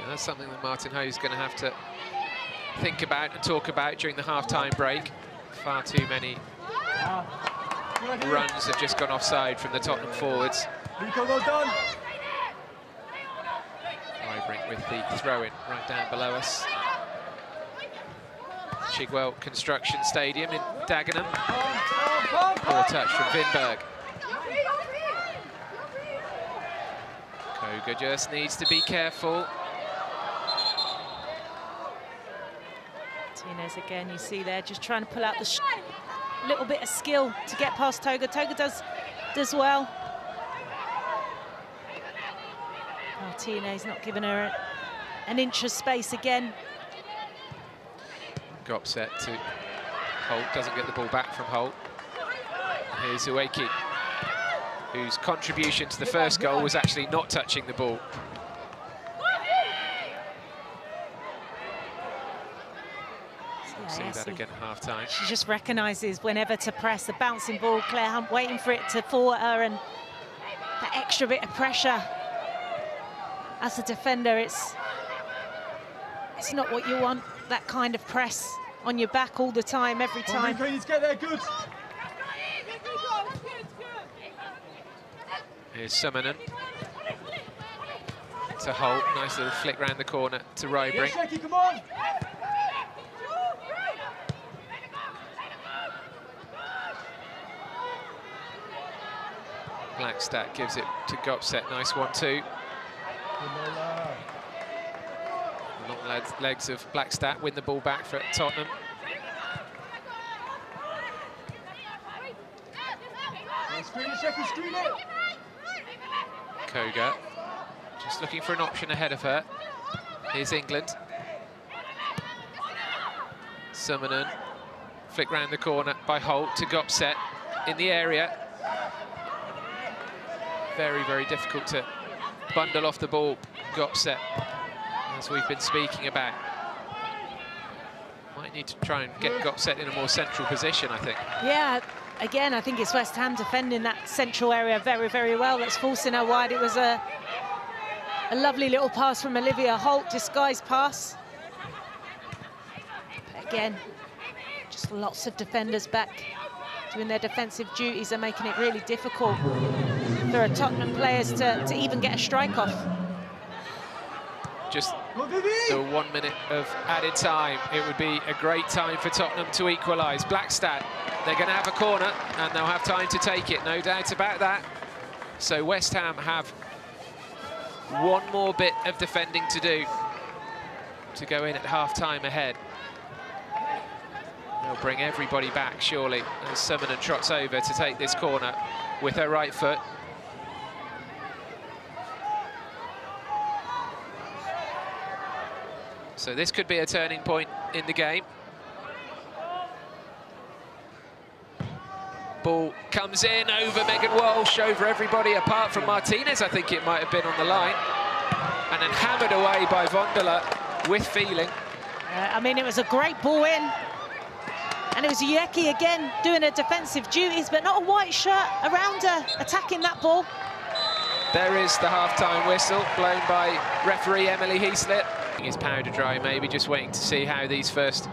that's something that Martin Ho's going to have to think about and talk about during the half-time break. Far too many runs have just gone offside from the Tottenham forwards. Rybrink with the throw-in right down below us. Chigwell Construction Stadium in Dagenham. Poor touch from Vinberg. Koga just needs to be careful. Martinez again, you see there, just trying to pull out the little bit of skill to get past Toga. Toga does well. Martinez not giving her an inch of space again. Gopset to Holt, doesn't get the ball back from Holt. Here's Ueki, whose contribution to the first goal was actually not touching the ball. We'll see that again at half-time. She just recognises whenever to press the bouncing ball. Claire Hunt waiting for it to fall at her, and that extra bit of pressure. As a defender, it's not what you want, that kind of press on your back all the time, every time. Here's Summonen to Holt, nice little flick round the corner to Rybrink. Blackstad gives it to Gopset, nice 1-2. Long legs of Blackstad win the ball back for Tottenham. Koga just looking for an option ahead of her. Here's England. Summonen, flick round the corner by Holt to Gopset in the area. Very, very difficult to bundle off the ball, Gopset, as we've been speaking about. Might need to try and get Gopset in a more central position, I think. Yeah, again, I think it's West Ham defending that central area very, very well. That's forcing her wide. It was a A lovely little pass from Olivia Holt, disguised pass. But again, just lots of defenders back doing their defensive duties and making it really difficult for our Tottenham players to even get a strike off. Just the 1 minute of added time. It would be a great time for Tottenham to equalise. Blackstad, they're going to have a corner and they'll have time to take it, no doubt about that. So West Ham have one more bit of defending to do to go in at half-time ahead. They'll bring everybody back, surely, as Summonen trots over to take this corner with her right foot. So this could be a turning point in the game. Ball comes in over Megan Walsh, over everybody apart from Martinez, I think it might have been on the line. And then hammered away by Vonderla with feeling. I mean, it was a great ball in. And it was Ueki again doing her defensive duties, but not a white shirt around her attacking that ball. There is the half-time whistle blown by referee Emily Heaslett. His powder dry, maybe just waiting to see how these first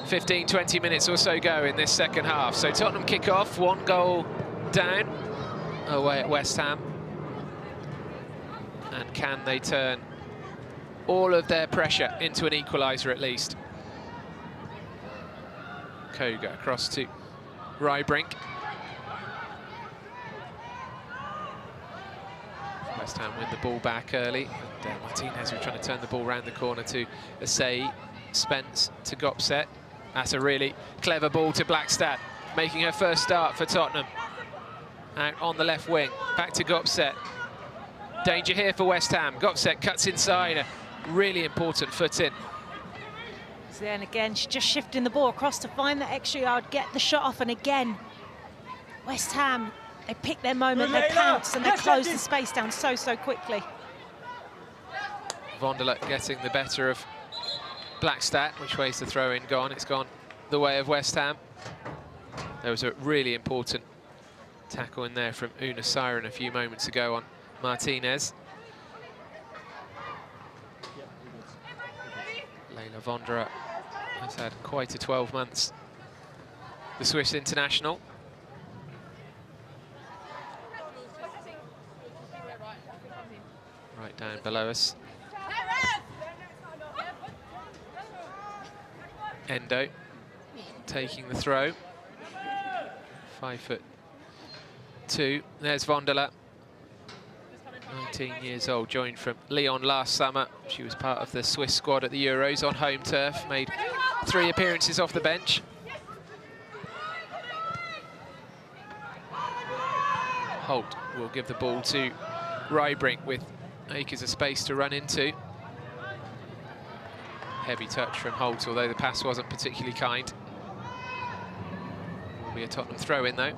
15-20 minutes or so go in this second half. So Tottenham kick off, 1 goal down away at West Ham. And can they turn all of their pressure into an equaliser at least? Koga across to Rybrink. West Ham win the ball back early. And Martinez was trying to turn the ball around the corner to Asai. Spence to Gopset. That's a really clever ball to Blackstad, making her first start for Tottenham. Out on the left wing, back to Gopset. Danger here for West Ham. Gopset cuts inside, a really important foot in. So then again, she's just shifting the ball across to find that extra yard, get the shot off, and again, West Ham, they pick their moment, they pounce, and they close the space down so quickly. Vonderla getting the better of Blackstad. Which way's the throw-in gone? It's gone the way of West Ham. There was a really important tackle in there from Una Siren a few moments ago on Martinez. Leila Vonderla has had quite a 12 months. The Swiss international. Right down below us. Endo taking the throw. 5'2". There's Vonderla, 19 years old, joined from Lyon last summer. She was part of the Swiss squad at the Euros on home turf, made 3 appearances off the bench. Holt will give the ball to Rybrink with acres of space to run into. Heavy touch from Holt, although the pass wasn't particularly kind. Will be a Tottenham throw-in though.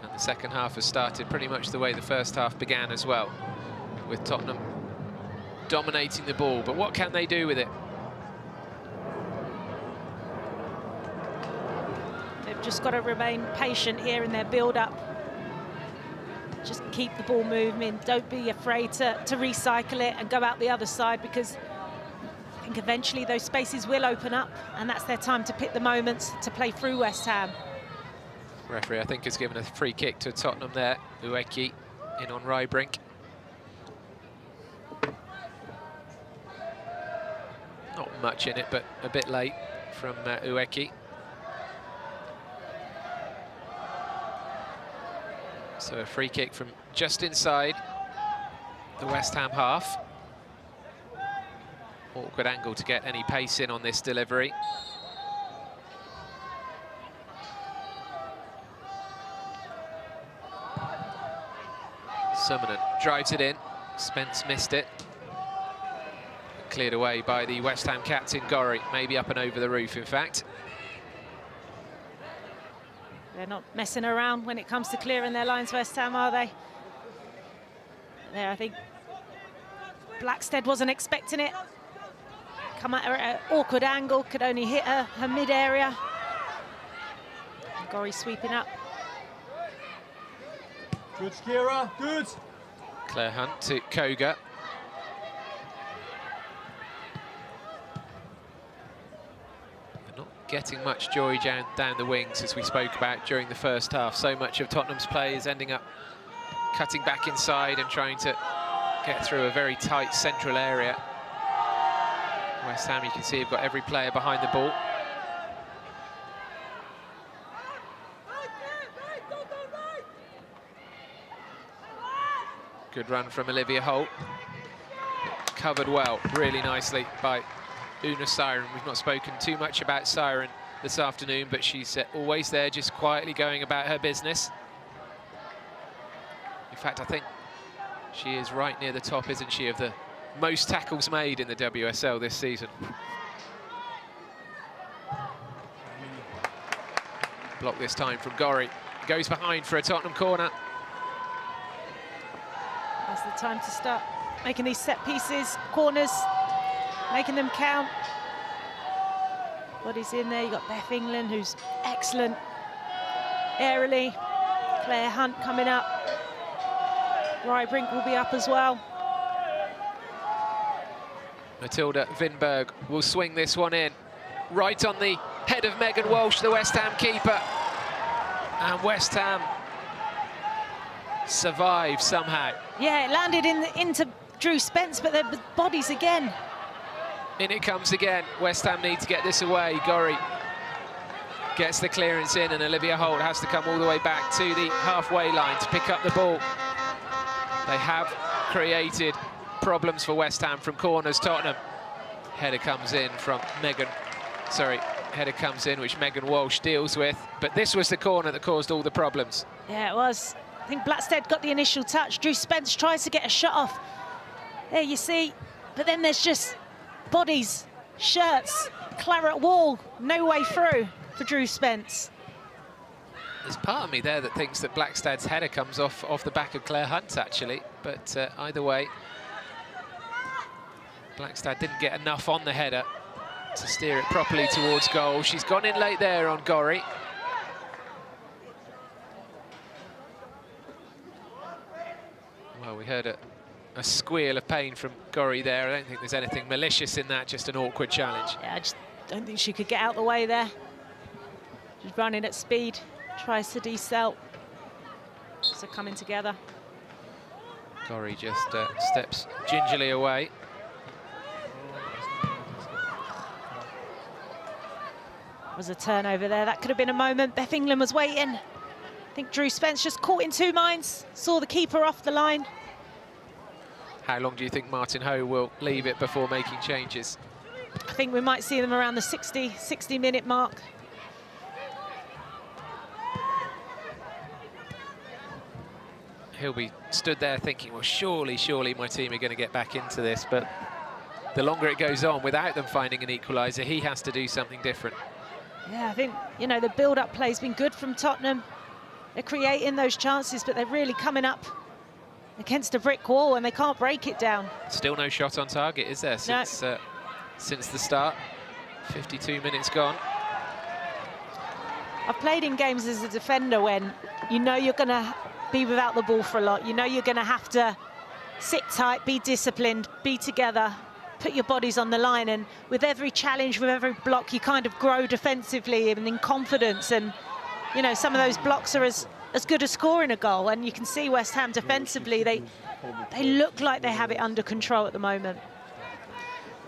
And the second half has started pretty much the way the first half began as well, with Tottenham dominating the ball. But what can they do with it? They've just got to remain patient here in their build-up. Just keep the ball moving. Don't be afraid to recycle it and go out the other side, because I think eventually those spaces will open up, and that's their time to pick the moments to play through West Ham. Referee, I think, has given a free kick to Tottenham there. Ueki in on Rybrink. Not much in it, but a bit late from Ueki. So a free kick from just inside the West Ham half. Awkward angle to get any pace in on this delivery. Summonen drives it in. Spence missed it. Cleared away by the West Ham captain, Gorry. Maybe up and over the roof, in fact. They're not messing around when it comes to clearing their lines, West Ham, are they? There, I think Blackstad wasn't expecting it. Come at her at an awkward angle, could only hit her mid-area. Gorry sweeping up. Good, Kira, good. Claire Hunt to Koga. Not getting much joy down the wings, as we spoke about during the first half. So much of Tottenham's play is ending up cutting back inside and trying to get through a very tight central area. West Ham, you can see, have got every player behind the ball. Good run from Olivia Holt. Covered well, really nicely by Una Siren. We've not spoken too much about Siren this afternoon, but she's always there, just quietly going about her business. In fact, I think she is right near the top, isn't she, of the most tackles made in the WSL this season. Block this time from Gorry. Goes behind for a Tottenham corner. That's the time to start making these set pieces, corners, making them count. Bodies in there. You've got Beth England, who's excellent aerially. Claire Hunt coming up. Rybrink will be up as well. Matilda Vinberg will swing this one in. Right on the head of Megan Walsh, the West Ham keeper. And West Ham survive somehow. Yeah, it landed into Drew Spence, but the bodies again. In it comes again. West Ham need to get this away. Gorry gets the clearance in, and Olivia Holt has to come all the way back to the halfway line to pick up the ball. They have created problems for West Ham from corners. Tottenham. Header comes in from header comes in, which Megan Walsh deals with. But this was the corner that caused all the problems. Yeah, it was. I think Blackstead got the initial touch. Drew Spence tries to get a shot off. There you see. But then there's just bodies, shirts, claret wall, no way through for Drew Spence. There's part of me there that thinks that Blackstad's header comes off the back of Claire Hunt, actually. But either way, Blackstad didn't get enough on the header to steer it properly towards goal. She's gone in late there on Gorry. Well, we heard a squeal of pain from Gorry there. I don't think there's anything malicious in that, just an awkward challenge. Yeah, I just don't think she could get out the way there. She's running at speed, tries to decel. So coming together. Gorry just steps gingerly away. Was a turnover there. That could have been a moment. Beth England was waiting. I think Drew Spence just caught in two minds, saw the keeper off the line. How long do you think Martin Ho will leave it before making changes? I think we might see them around the 60-minute mark. He'll be stood there thinking, well, surely my team are going to get back into this. But the longer it goes on, without them finding an equaliser, he has to do something different. Yeah, I think, you know, the build-up play's been good from Tottenham. They're creating those chances, but they're really coming up against a brick wall, and they can't break it down. Still no shot on target, is there, since the start? 52 minutes gone. I've played in games as a defender when you know you're going to be without the ball for a lot. You know you're going to have to sit tight, be disciplined, be together, put your bodies on the line, and with every challenge, with every block, you kind of grow defensively and in confidence. And you know, some of those blocks are as good as scoring a goal. And you can see West Ham defensively, they look like they have it under control at the moment.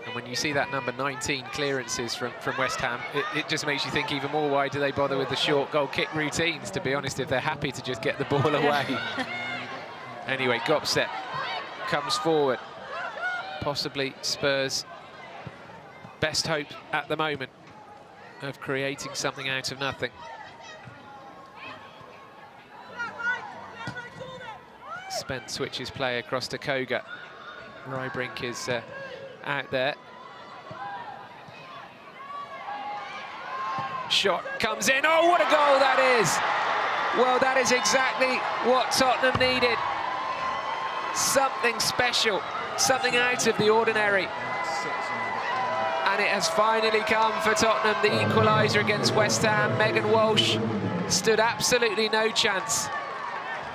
And when you see that number 19 clearances from West Ham, it just makes you think even more, why do they bother with the short goal kick routines, to be honest, if they're happy to just get the ball away. Anyway, Gopset comes forward. Possibly Spurs' best hope at the moment of creating something out of nothing. Spence switches play across to Koga. Rybrink is out there. Shot comes in. Oh, what a goal that is! Well, that is exactly what Tottenham needed. Something special. Something out of the ordinary. And it has finally come for Tottenham, the equaliser against West Ham. Megan Walsh stood absolutely no chance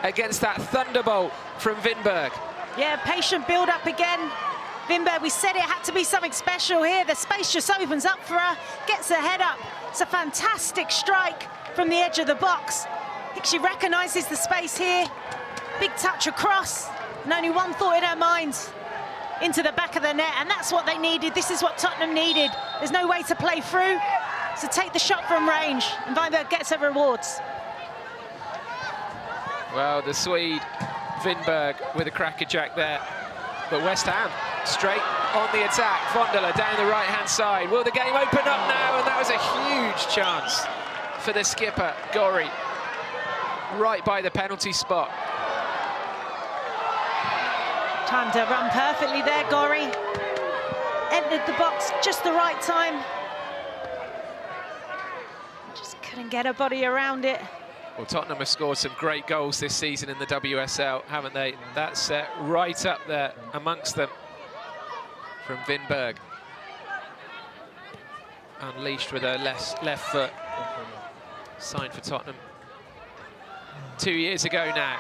against that thunderbolt from Vinberg. Yeah, patient build-up again. Vinberg, we said it had to be something special here. The space just opens up for her, gets her head up. It's a fantastic strike from the edge of the box. I think she recognises the space here. Big touch across, and only one thought in her mind, into the back of the net, and that's what they needed. This is what Tottenham needed. There's no way to play through, so take the shot from range, and Vinberg gets her rewards. Well, the Swede, Vinberg, with a crackerjack there. But West Ham, straight on the attack. Vondela down the right-hand side. Will the game open up now? And that was a huge chance for the skipper, Gori, right by the penalty spot. Time to run perfectly there, Gori. Entered the box just the right time. Just couldn't get her body around it. Well, Tottenham have scored some great goals this season in the WSL, haven't they? That's right up there amongst them from Vinberg. Unleashed with her left foot. Signed for Tottenham 2 years ago now.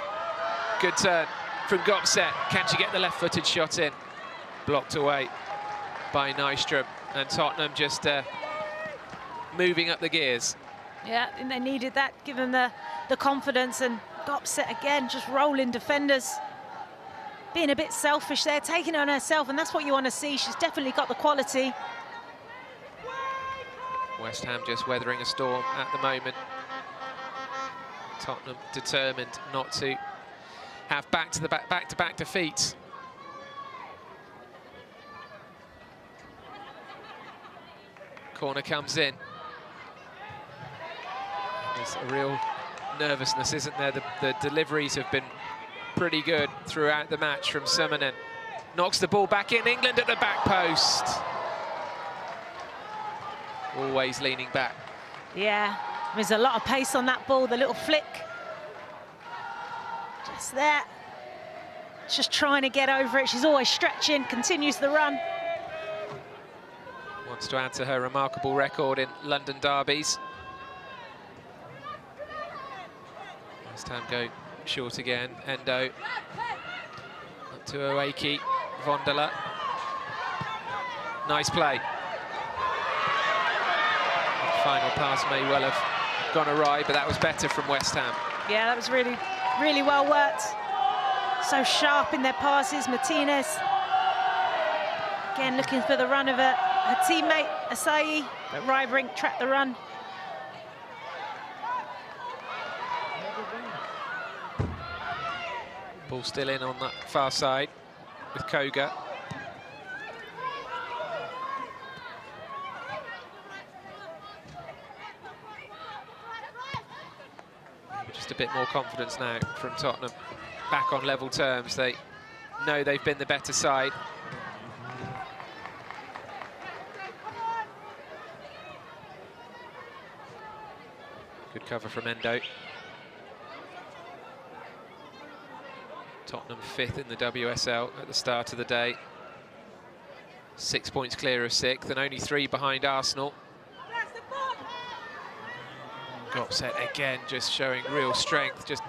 Good turn from Gopset. Can she get the left-footed shot in? Blocked away by Nystrom. And Tottenham just moving up the gears. Yeah, and they needed that, give them the confidence, and Gopset again, just rolling defenders. Being a bit selfish there, taking it on herself, and that's what you want to see. She's definitely got the quality. West Ham just weathering a storm at the moment. Tottenham determined not to have back-to-back defeats. Corner comes in. There's a real nervousness, isn't there? The deliveries have been pretty good throughout the match from Summonen. Knocks the ball back in. England at the back post. Always leaning back. Yeah, there's a lot of pace on that ball, the little flick. Just there. Just trying to get over it. She's always stretching, continues the run. Wants to add to her remarkable record in London derbies. West Ham go short again. Endo up to Oeki. Vondela. Nice play. The final pass may well have gone awry, but that was better from West Ham. Yeah, that was really, really well worked. So sharp in their passes. Martinez again looking for the run of her teammate Asayi, but Rybrink tracked the run. Ball still in on that far side with Koga. Just a bit more confidence now from Tottenham. Back on level terms. They know they've been the better side. Good cover from Endo. Tottenham 5th in the WSL at the start of the day. 6 points clear of 6th and only 3 behind Arsenal. Gopset again just showing real strength, just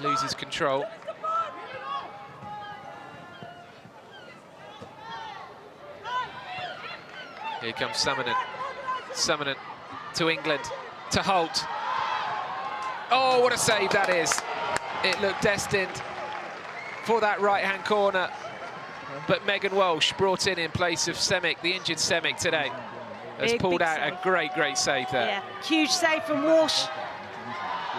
loses control. Here comes Summonen. Summonen to England, to Holt. Oh, what a save that is. It looked destined for that right-hand corner, but Megan Walsh brought in place of Semic, the injured Semic today, has pulled out a great save there. Yeah, huge save from Walsh.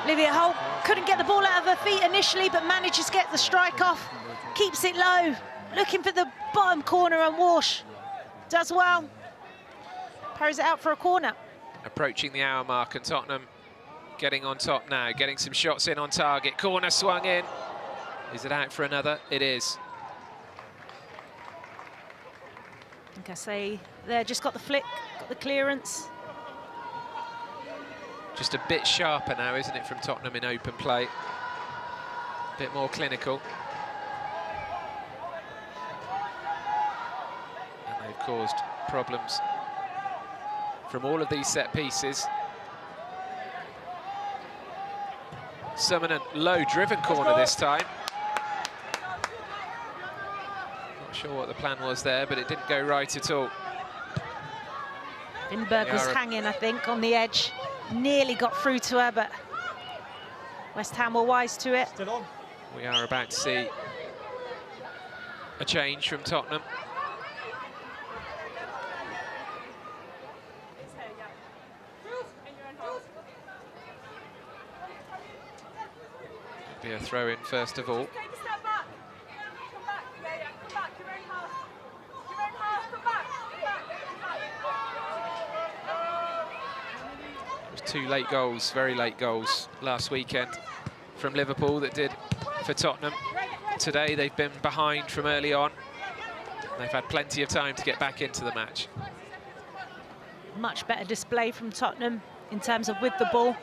Olivia Holt couldn't get the ball out of her feet initially, but manages to get the strike off, keeps it low, looking for the bottom corner, and Walsh does well. Parries it out for a corner. Approaching the hour mark, and Tottenham getting on top now, getting some shots in on target. Corner swung in. Is it out for another? It is. I think I say there, just got the flick, got the clearance. Just a bit sharper now, isn't it, from Tottenham in open play? A bit more clinical. And they've caused problems from all of these set pieces. Summonen, low driven corner this time. sure what the plan was there, but it didn't go right at all. Vinberg was hanging, I think, on the edge. Nearly got through to her, but West Ham were wise to it. Still on. We are about to see a change from Tottenham. Be a throw-in first of all. Two late goals, very late goals last weekend from Liverpool that did for Tottenham. Today they've been behind from early on. They've had plenty of time to get back into the match. Much better display from Tottenham in terms of with the ball.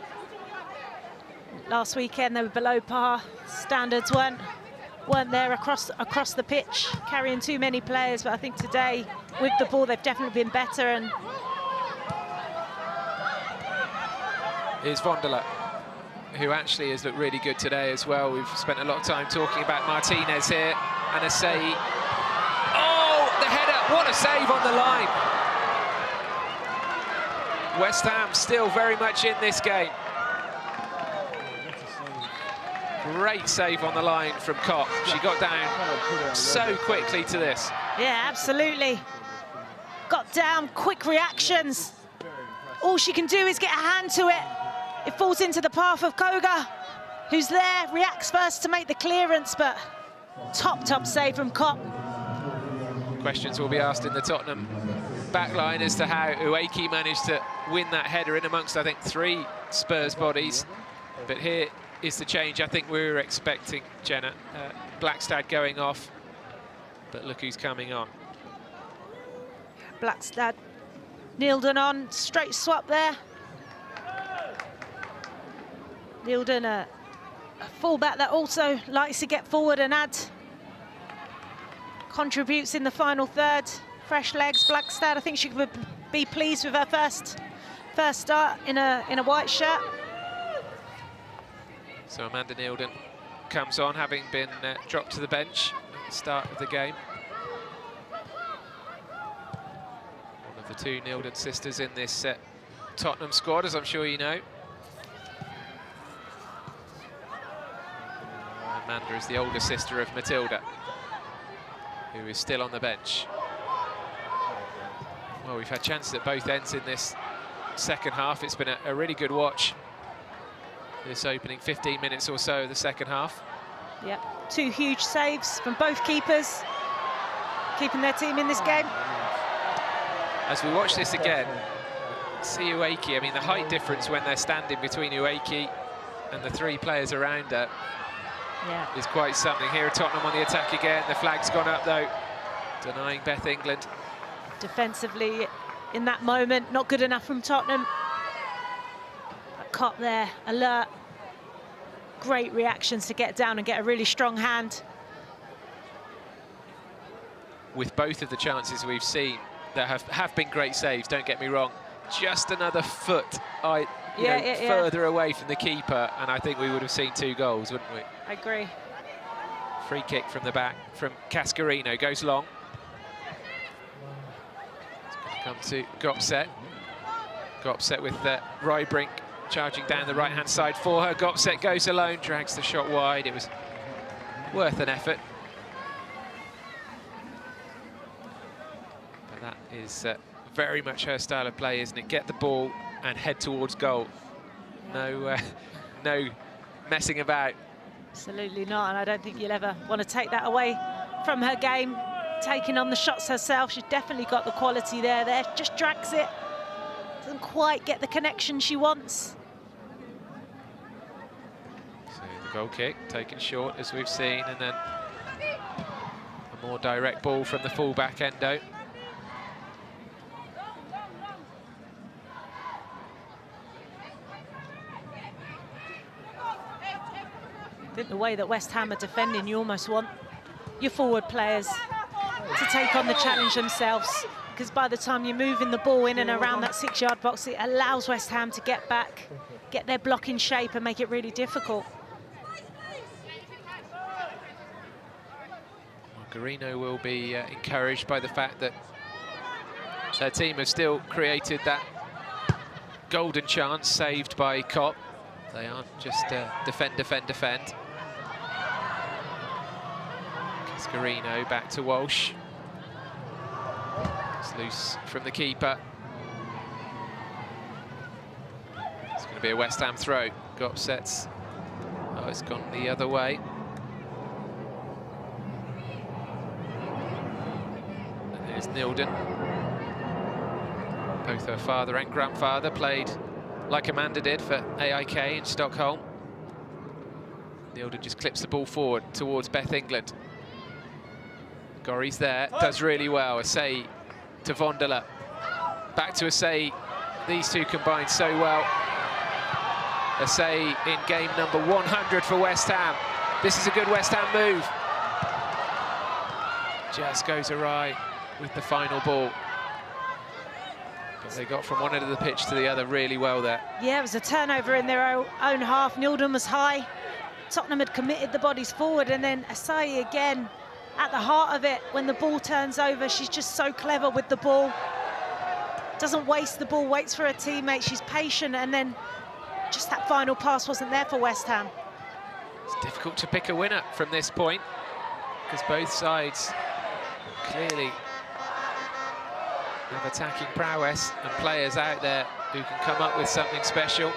Last weekend they were below par. Standards weren't there across the pitch, carrying too many players. But I think today, with the ball, they've definitely been better. And here's Vonderla, who actually has looked really good today as well. We've spent a lot of time talking about Martinez here, and a save. Oh, the header, what a save on the line. West Ham still very much in this game. Great save on the line from Kopp. She got down so quickly to this. yeah, absolutely. Got down, quick reactions. All she can do is get a hand to it. It falls into the path of Koga, who's there, reacts first to make the clearance, but top save from Kopp. Questions will be asked in the Tottenham backline as to how Ueki managed to win that header in amongst, I think, 3 Spurs bodies. But here is the change I think we were expecting, Jenna. Blackstad going off, but look who's coming on. Blackstad, Neildon on, straight swap there. Neildon, a fullback that also likes to get forward and add. Contributes in the final third. Fresh legs, Blackstad. I think she would be pleased with her first start in a white shirt. So Amanda Neildon comes on, having been dropped to the bench at the start of the game. One of the 2 Neildon sisters in this Tottenham squad, as I'm sure you know. Amanda is the older sister of Matilda, who is still on the bench. Well, we've had chances at both ends in this second half. It's been a really good watch, this opening 15 minutes or so of the second half. Yep, 2 huge saves from both keepers, keeping their team in this game. As we watch this again, see Ueki, I mean, the height difference when they're standing between Ueki and the 3 players around her is quite something. Here, Tottenham on the attack again. The flag's gone up, though, denying Beth England. Defensively, in that moment, not good enough from Tottenham. But Kopp there, alert. Great reactions to get down and get a really strong hand. With both of the chances we've seen, that have been great saves, don't get me wrong. Just another foot further away from the keeper, and I think we would have seen 2 goals, wouldn't we? I agree. Free kick from the back from Cascarino, goes long. Come to Gopset. Gopset with Rybrink charging down the right-hand side for her. Gopset goes alone, drags the shot wide. It was worth an effort. But that is very much her style of play, isn't it? Get the ball and head towards goal. No messing about. Absolutely not, and I don't think you'll ever want to take that away from her game. Taking on the shots herself, she's definitely got the quality there, just drags it. Doesn't quite get the connection she wants. So the goal kick taken short, as we've seen, and then a more direct ball from the full-back Endo. I think the way that West Ham are defending, you almost want your forward players to take on the challenge themselves, because by the time you're moving the ball in and around that 6-yard box, it allows West Ham to get back, get their block in shape and make it really difficult. Garino will be encouraged by the fact that their team has still created that golden chance saved by Kopp. They aren't just defend, defend, defend. Garino back to Walsh. It's loose from the keeper. It's going to be a West Ham throw. Gopset's. Oh, it's gone the other way. And here's Nilden. Both her father and grandfather played like Amanda did for AIK in Stockholm. Nilden just clips the ball forward towards Beth England. Gorry's there, does really well. Asay to Vondela. Back to Asay. These two combine so well. Asay in game number 100 for West Ham. This is a good West Ham move. Just goes awry with the final ball. But they got from one end of the pitch to the other really well there. Yeah, it was a turnover in their own half. Nilden was high. Tottenham had committed the bodies forward, and then Asay again at the heart of it. When the ball turns over, she's just so clever with the ball. Doesn't waste the ball, waits for her teammate. She's patient, and then just that final pass wasn't there for West Ham. It's difficult to pick a winner from this point because both sides clearly have attacking prowess and players out there who can come up with something special.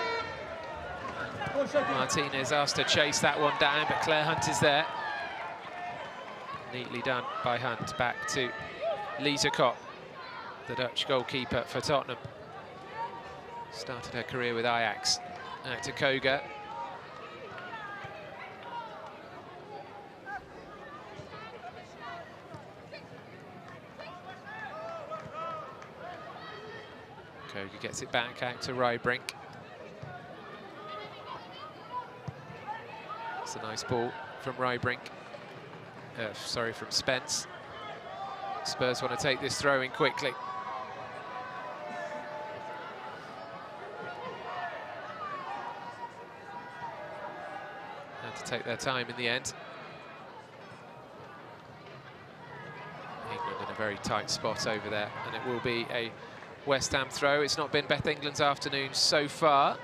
Martinez asked to chase that one down, but Claire Hunt is there. Neatly done by Hunt. Back to Lisa Kopp, the Dutch goalkeeper for Tottenham. Started her career with Ajax. Out to Koga. Koga gets it back out to Rybrink. It's a nice ball from Rybrink. Sorry, from Spence. Spurs want to take this throw in quickly. Had to take their time in the end. England in a very tight spot over there, and it will be a West Ham throw. It's not been Beth England's afternoon so far.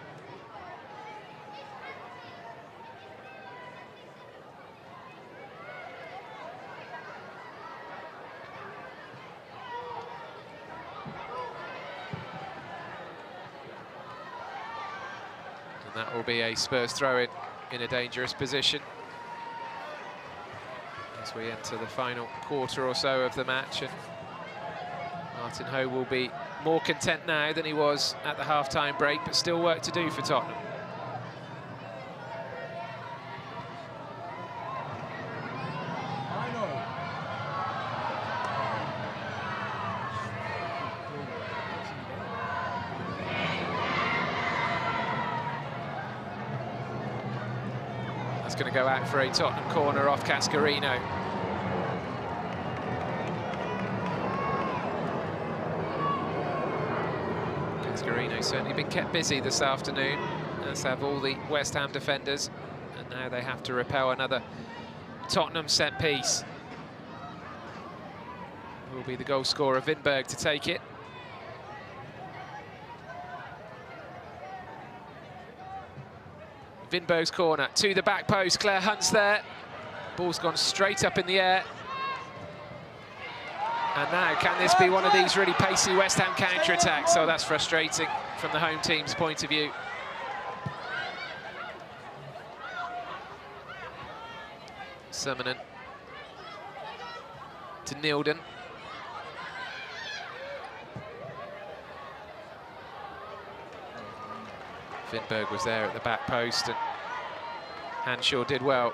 That will be a Spurs throw-in a dangerous position as we enter the final quarter or so of the match. And Martin Ho will be more content now than he was at the half-time break, but still work to do for Tottenham. Going to go out for a Tottenham corner off Cascarino. Cascarino certainly been kept busy this afternoon, as have all the West Ham defenders, and now they have to repel another Tottenham set piece. Will be the goal scorer Vinberg to take it. Vinberg's corner to the back post. Claire Hunt's there. Ball's gone straight up in the air. And now, can this be one of these really pacey West Ham counter-attacks? So that's frustrating from the home team's point of view. Summonen to Nilden. Vinberg was there at the back post, and Hanshaw did well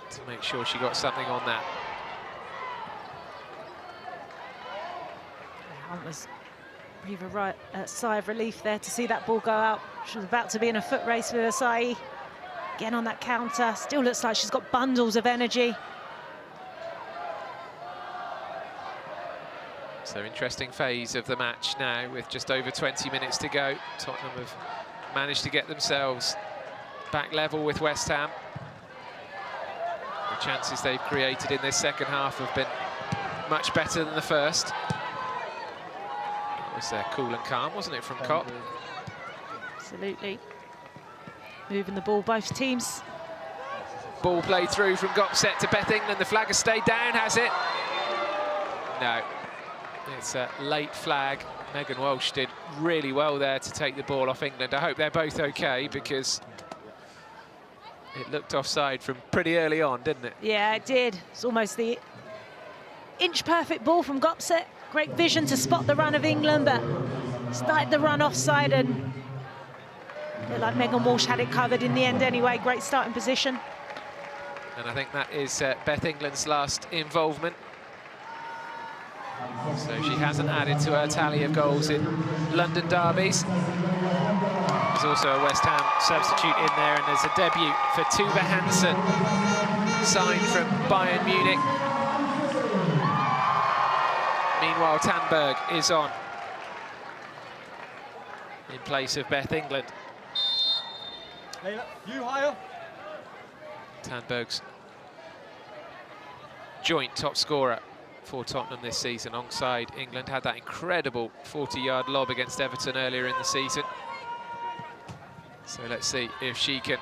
to make sure she got something on that. Hunt was breathe a sigh of relief there to see that ball go out. She was about to be in a foot race with Asai. Again on that counter, still looks like she's got bundles of energy. So interesting phase of the match now with just over 20 minutes to go. Tottenham have managed to get themselves back level with West Ham. The chances they've created in this second half have been much better than the first. That was cool and calm, wasn't it, from Kopp? Absolutely. Moving the ball, both teams. Ball played through from Gopset to Beth England. The flag has stayed down, has it? No. It's a late flag. Megan Walsh did really well there to take the ball off England. I hope they're both okay, because it looked offside from pretty early on, didn't it? Yeah, it did. It's almost the inch-perfect ball from Gopset. Great vision to spot the run of England, but started the run offside, and like Megan Walsh had it covered in the end anyway. Great starting position. And I think that is Beth England's last involvement. So she hasn't added to her tally of goals in London derbies. There's also a West Ham substitute in there, and there's a debut for Tuva Hansen, signed from Bayern Munich. Meanwhile, Tandberg is on in place of Beth England. Layla, you higher. Tandberg's joint top scorer for Tottenham this season, alongside England. Had that incredible 40-yard lob against Everton earlier in the season. So let's see if she can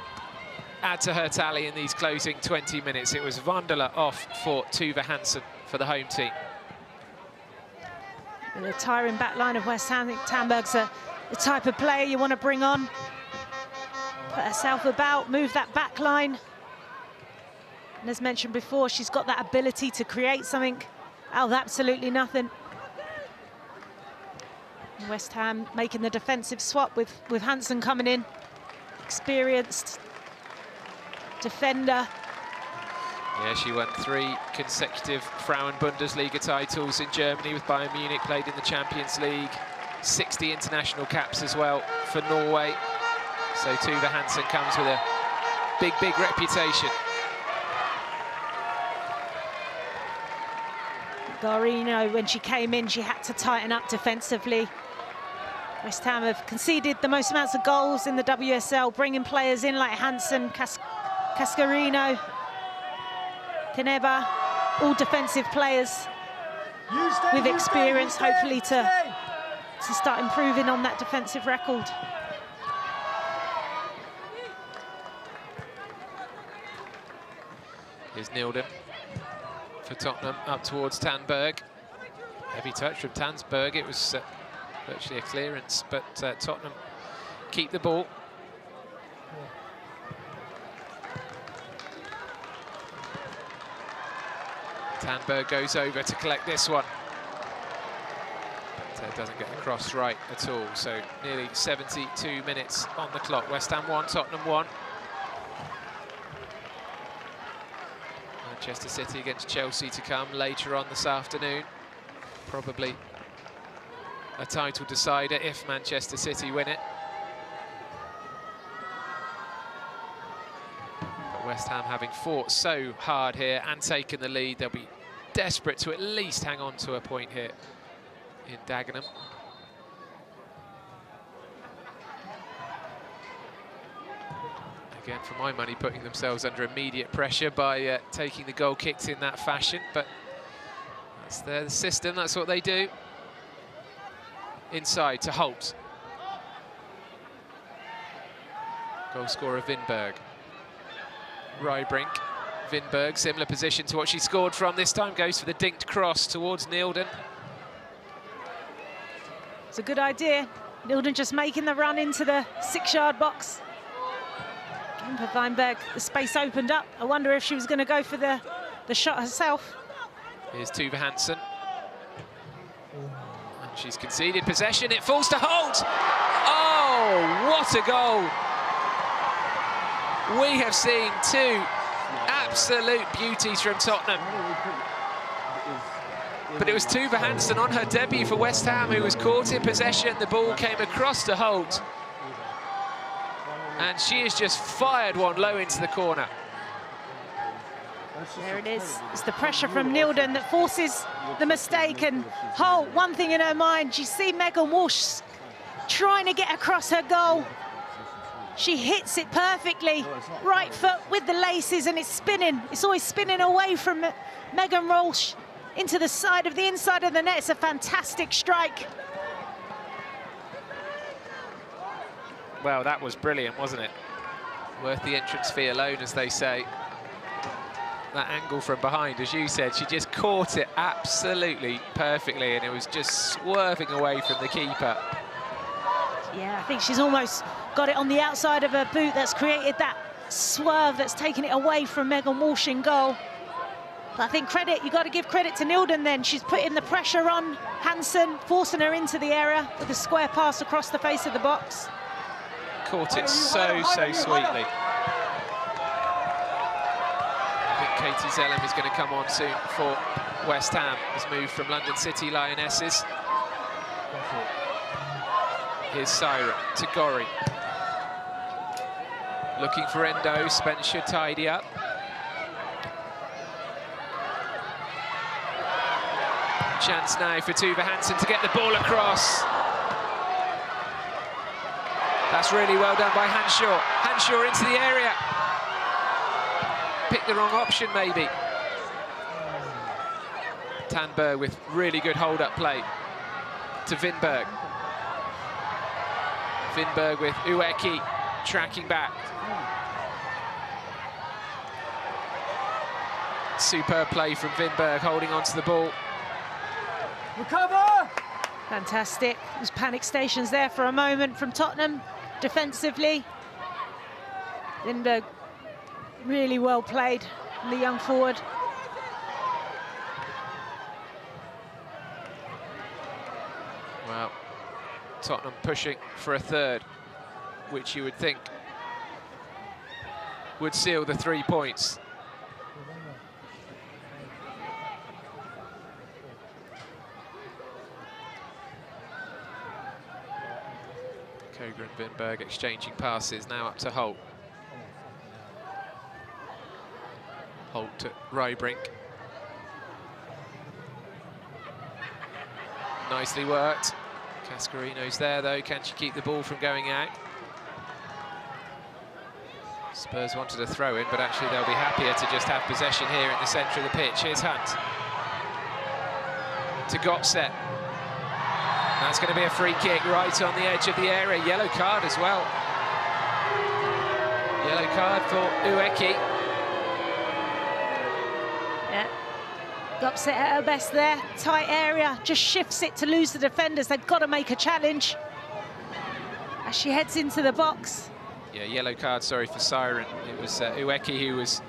add to her tally in these closing 20 minutes. It was Vandela off for Tuva Hansen for the home team. With a tiring back line of West Ham, I think Tandberg's the type of player you want to bring on. Put herself about, move that back line. And as mentioned before, she's got that ability to create something out of absolutely nothing. West Ham making the defensive swap with Hansen coming in. Experienced defender. Yeah, she won 3 consecutive Frauen-Bundesliga titles in Germany with Bayern Munich, played in the Champions League, 60 international caps as well for Norway. So Tuva Hansen comes with a big reputation. Garino, when she came in, she had to tighten up defensively. West Ham have conceded the most amounts of goals in the WSL, bringing players in like Hansen, Cascarino, Caneba, all defensive players with experience, hopefully to start improving on that defensive record. Here's Nilden for Tottenham, up towards Tandberg. Heavy touch from Tandberg. It was virtually a clearance, but Tottenham keep the ball. Tandberg goes over to collect this one, but doesn't get the cross right at all. So nearly 72 minutes on the clock. West Ham 1, Tottenham 1. Manchester City against Chelsea to come later on this afternoon. Probably a title decider if Manchester City win it. But West Ham, having fought so hard here and taken the lead, they'll be desperate to at least hang on to a point here in Dagenham. Again, for my money, putting themselves under immediate pressure by taking the goal kicked in that fashion, but that's their system, that's what they do. Inside to Holt. Goal scorer Vinberg. Rybrink. Vinberg, similar position to what she scored from. This time goes for the dinked cross towards Nilden. It's a good idea. Nilden just making the run into the 6-yard box. Again, for Vinberg, the space opened up. I wonder if she was going to go for the shot herself. Here's Tuva Hansen. And she's conceded possession. It falls to Holt. Oh, what a goal. We have seen 2 absolute beauties from Tottenham. But it was Tuva Hansen on her debut for West Ham who was caught in possession. The ball came across to Holt. And she has just fired one low into the corner. There it is. It's the pressure from Nilden that forces the mistake. And Holt, one thing in her mind, you see Megan Walsh trying to get across her goal. She hits it perfectly. Right foot with the laces, and it's spinning. It's always spinning away from Megan Rolsh into the side of the inside of the net. It's a fantastic strike. Well, that was brilliant, wasn't it? Worth the entrance fee alone, as they say. That angle from behind, as you said, she just caught it absolutely perfectly, and it was just swerving away from the keeper. Yeah, I think she's almost got it on the outside of her boot. That's created that swerve that's taken it away from Megan Walsh in goal. But I think you got to give credit to Nilden then. She's putting the pressure on Hansen, forcing her into the area with a square pass across the face of the box. Caught it so sweetly. Katie Zellem is going to come on soon for West Ham. Has moved from London City Lionesses. Here's Siren to Gorry. Looking for Endo. Spence should tidy up. Chance now for Tuva Hansen to get the ball across. That's really well done by Hanshaw. Hanshaw into the area. Picked the wrong option, maybe. Tanberg with really good hold-up play to Vinberg. Vinberg with Ueki tracking back. Superb play from Vinberg, holding onto the ball. Recover! Fantastic. There's panic stations there for a moment from Tottenham defensively. Vinberg really well played from the young forward. Well, Tottenham pushing for a third, which you would think would seal the 3 points. Koga and Vinberg exchanging passes, now up to Holt. Holt to Rybrink. Nicely worked. Cascarino's there though, can she keep the ball from going out? Spurs wanted a throw in, but actually they'll be happier to just have possession here in the centre of the pitch. Here's Hunt. To Gopset. That's going to be a free kick right on the edge of the area. Yellow card as well. Yellow card for Ueki. Yeah, Gopset at her best there. Tight area, just shifts it to lose the defenders. They've got to make a challenge as she heads into the box. Yeah, yellow card, sorry, for Siren. It was Ueki who was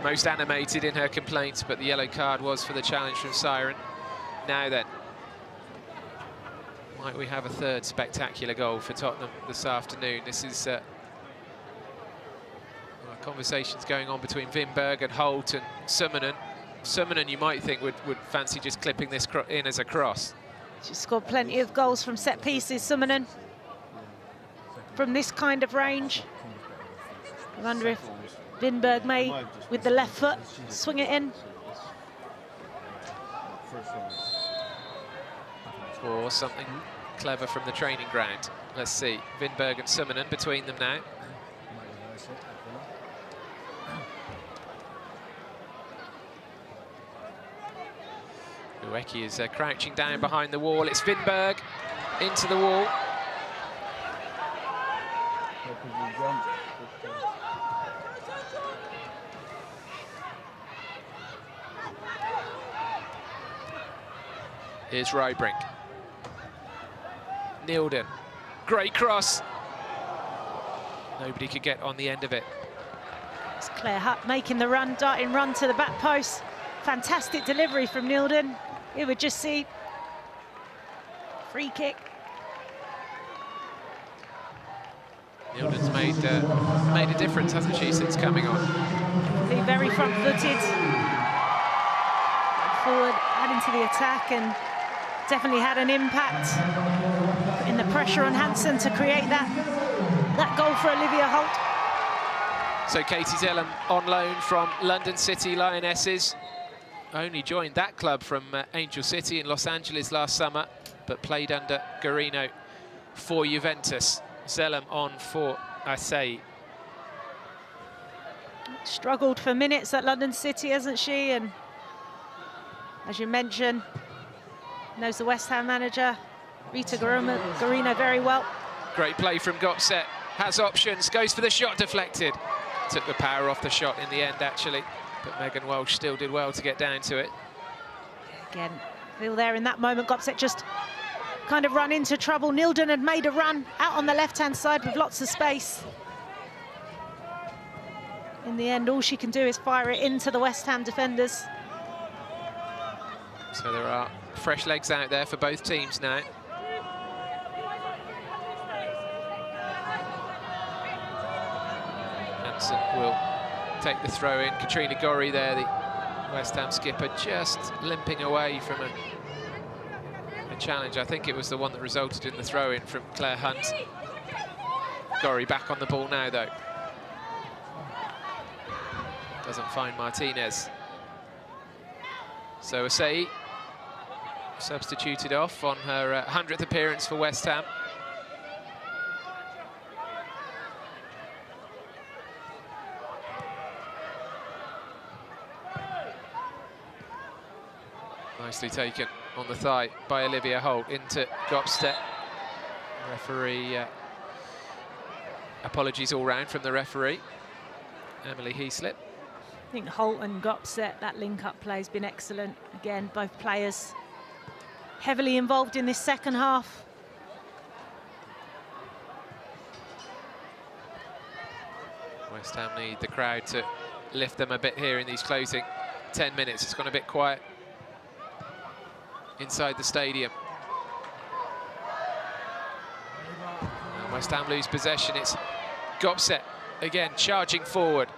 most animated in her complaints, but the yellow card was for the challenge from Siren. Now then, might we have a third spectacular goal for Tottenham this afternoon? This is conversations going on between Vinberg and Holt and Summonen. Summonen, you might think, would fancy just clipping this in as a cross. She's scored plenty of goals from set pieces, Summonen, from this kind of range. I wonder if Vinberg may, with the left foot, swing it in. Or something clever from the training ground. Let's see. Vinberg and Summonen between them now. Ueki is crouching down behind the wall. It's Vinberg into the wall. Here's Rybrink. Nilden. Great cross. Nobody could get on the end of it. It's Claire Hutt making the run, darting run to the back post. Fantastic delivery from Nilden. You would just see free kick. Nilden's made a difference, hasn't she, since coming on? Very front-footed. Forward, adding to the attack, and definitely had an impact in the pressure on Hansen to create that goal for Olivia Holt. So Katie Zellem on loan from London City Lionesses. Only joined that club from Angel City in Los Angeles last summer, but played under Garino for Juventus. Zellem on for Asai. Struggled for minutes at London City, hasn't she? And as you mentioned, knows the West Ham manager, Rita Guarino, very well. Great play from Gopset, has options, goes for the shot, deflected. Took the power off the shot in the end, actually. But Megan Walsh still did well to get down to it. Again, feel there in that moment, Gopset just kind of run into trouble. Nilden had made a run out on the left-hand side with lots of space. In the end, all she can do is fire it into the West Ham defenders. So there are fresh legs out there for both teams now. Hansen will take the throw in. Katrina Gorry there, the West Ham skipper, just limping away from a challenge. I think it was the one that resulted in the throw in from Claire Hunt. Gorry back on the ball now, though. Doesn't find Martinez. So Asai substituted off on her 100th appearance for West Ham. Nicely taken on the thigh by Olivia Holt into Gopstedt. Referee, apologies all round from the referee, Emily Heaslip. I think Holt and Gopset, that link-up play has been excellent. Again, both players heavily involved in this second half. West Ham need the crowd to lift them a bit here in these closing 10 minutes. It's gone a bit quiet inside the stadium. And West Ham lose possession. It's Gopset again charging forward.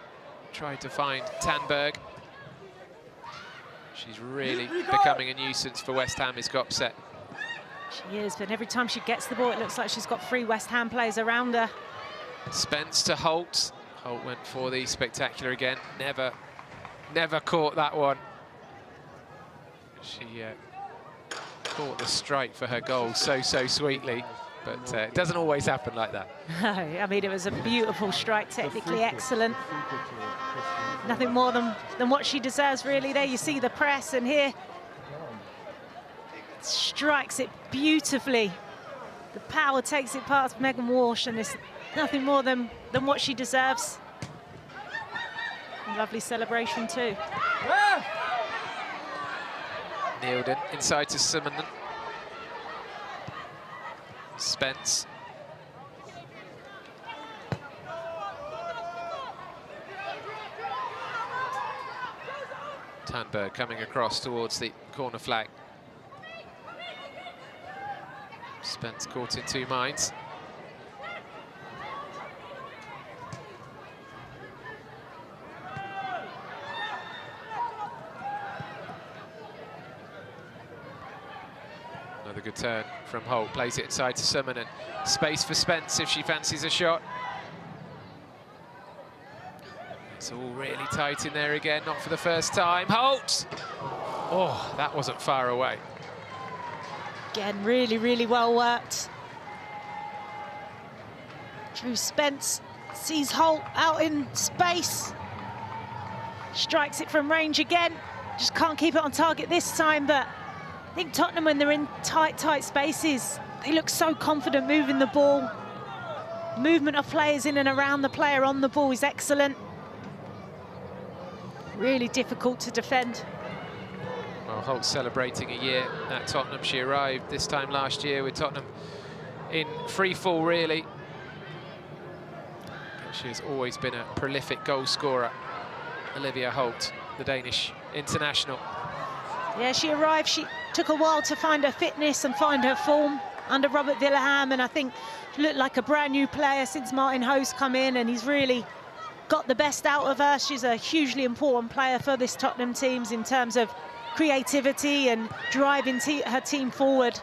Tried to find Tandberg. She's really becoming a nuisance for West Ham, is Gopset. She is, but every time she gets the ball, it looks like she's got 3 West Ham players around her. Spence to Holt. Holt went for the spectacular again. Never caught that one. She caught the strike for her goal so sweetly, but it doesn't always happen like that. No, I mean, it was a beautiful strike, technically excellent. Nothing more than what she deserves, really. There you see the press, and here strikes it beautifully. The power takes it past Megan Walsh, and it's nothing more than what she deserves. And lovely celebration too. Nilden inside to Simonen. Spence. Tandberg coming across towards the corner flag. Spence caught in 2 minds. Another good turn from Holt, plays it inside to Simonen. Space for Spence if she fancies a shot. It's all really tight in there again, not for the first time. Holt! Oh, that wasn't far away. Again, really well worked. Drew Spence sees Holt out in space. Strikes it from range again. Just can't keep it on target this time, but I think Tottenham, when they're in tight spaces, they look so confident moving the ball. Movement of players in and around the player on the ball is excellent. Really difficult to defend. Well, Holt's celebrating a year at Tottenham. She arrived this time last year with Tottenham in free fall, really. But she has always been a prolific goal scorer. Olivia Holt, the Danish international. Yeah, she arrived. She took a while to find her fitness and find her form under Robert Villahamn, and I think she looked like a brand new player since Martin Ho's come in, and he's really got the best out of her. She's a hugely important player for this Tottenham team in terms of creativity and driving her team forward.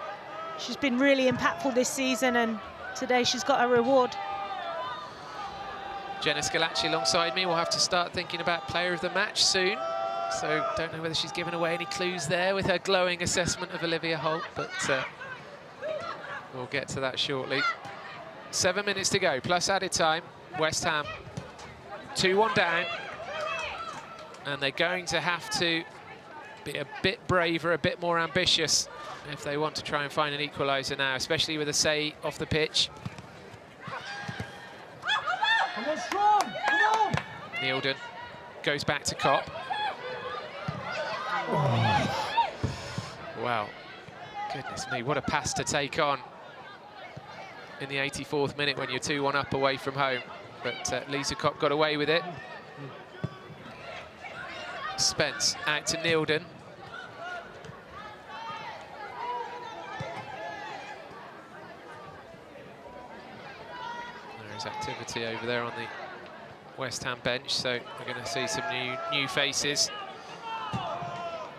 She's been really impactful this season, and today she's got a reward. Jenna Scalacci alongside me. We'll have to start thinking about player of the match soon. So don't know whether she's given away any clues there with her glowing assessment of Olivia Holt, but we'll get to that shortly. 7 minutes to go, plus added time. West Ham 2-1 down. And they're going to have to be a bit braver, a bit more ambitious if they want to try and find an equaliser now, especially with a say off the pitch. Come on, strong! Come on! Neildon goes back to Kopp. Wow, goodness me, what a pass to take on in the 84th minute when you're 2-1 up away from home. But Lisa Kopp got away with it. Spence out to Neildon. There is activity over there on the West Ham bench, so we're going to see some new faces.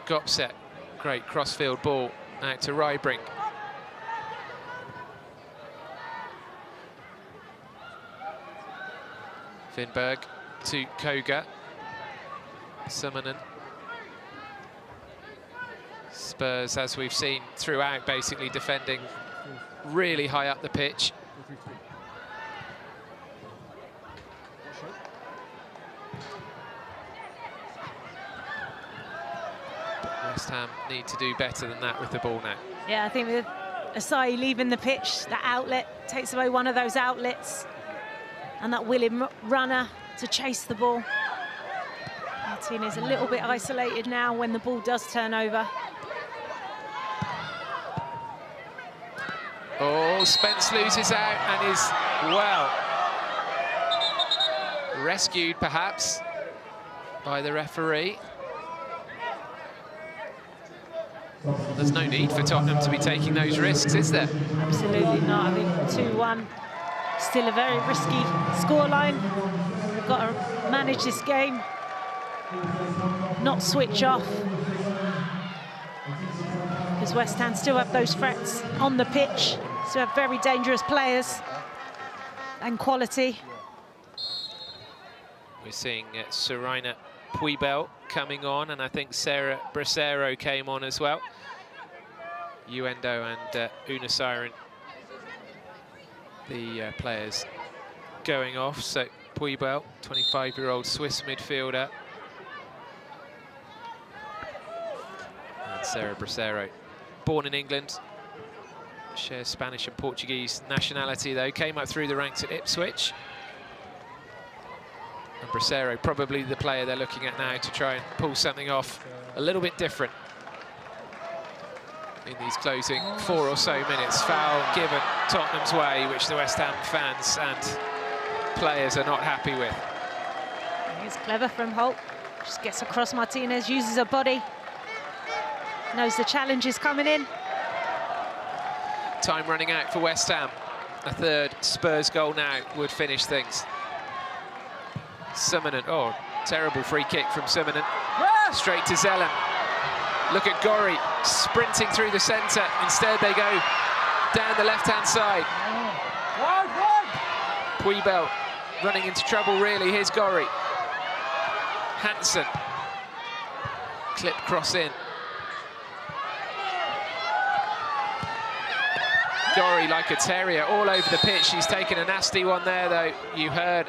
Gopset, great crossfield ball out to Rybrink. Vinberg to Koga. Summonen. Spurs, as we've seen throughout, basically defending really high up the pitch. West Ham need to do better than that with the ball now. Yeah, I think with Asai leaving the pitch, that outlet takes away one of those outlets, and that willing runner to chase the ball. Martinez a little bit isolated now when the ball does turn over. Oh, Spence loses out and is, well, rescued perhaps by the referee. There's no need for Tottenham to be taking those risks, is there? Absolutely not. I think 2-1, still a very risky scoreline. We've got to manage this game, not switch off, because West Ham still have those threats on the pitch, still have very dangerous players and quality. We're seeing Serena Puibel coming on, and I think Sarah Bracero came on as well. Uendo and Una Siren, the players going off. So Puibel, 25-year-old Swiss midfielder. And Sarah Bracero, born in England, shares Spanish and Portuguese nationality though, came up through the ranks at Ipswich. And Bracero, probably the player they're looking at now to try and pull something off a little bit different in these closing 4 or so minutes. Foul given Tottenham's way, which the West Ham fans and players are not happy with. It's clever from Holt. Just gets across Martinez, uses her body. Knows the challenge is coming in. Time running out for West Ham. A third Spurs goal now would finish things. Summonen, oh, terrible free kick from Summonen. Straight to Zelen. Look at Gori sprinting through the centre. Instead they go down the left-hand side. Puibel running into trouble really. Here's Gori. Hansen. Clip cross in. Gori like a terrier all over the pitch. She's taken a nasty one there though. You heard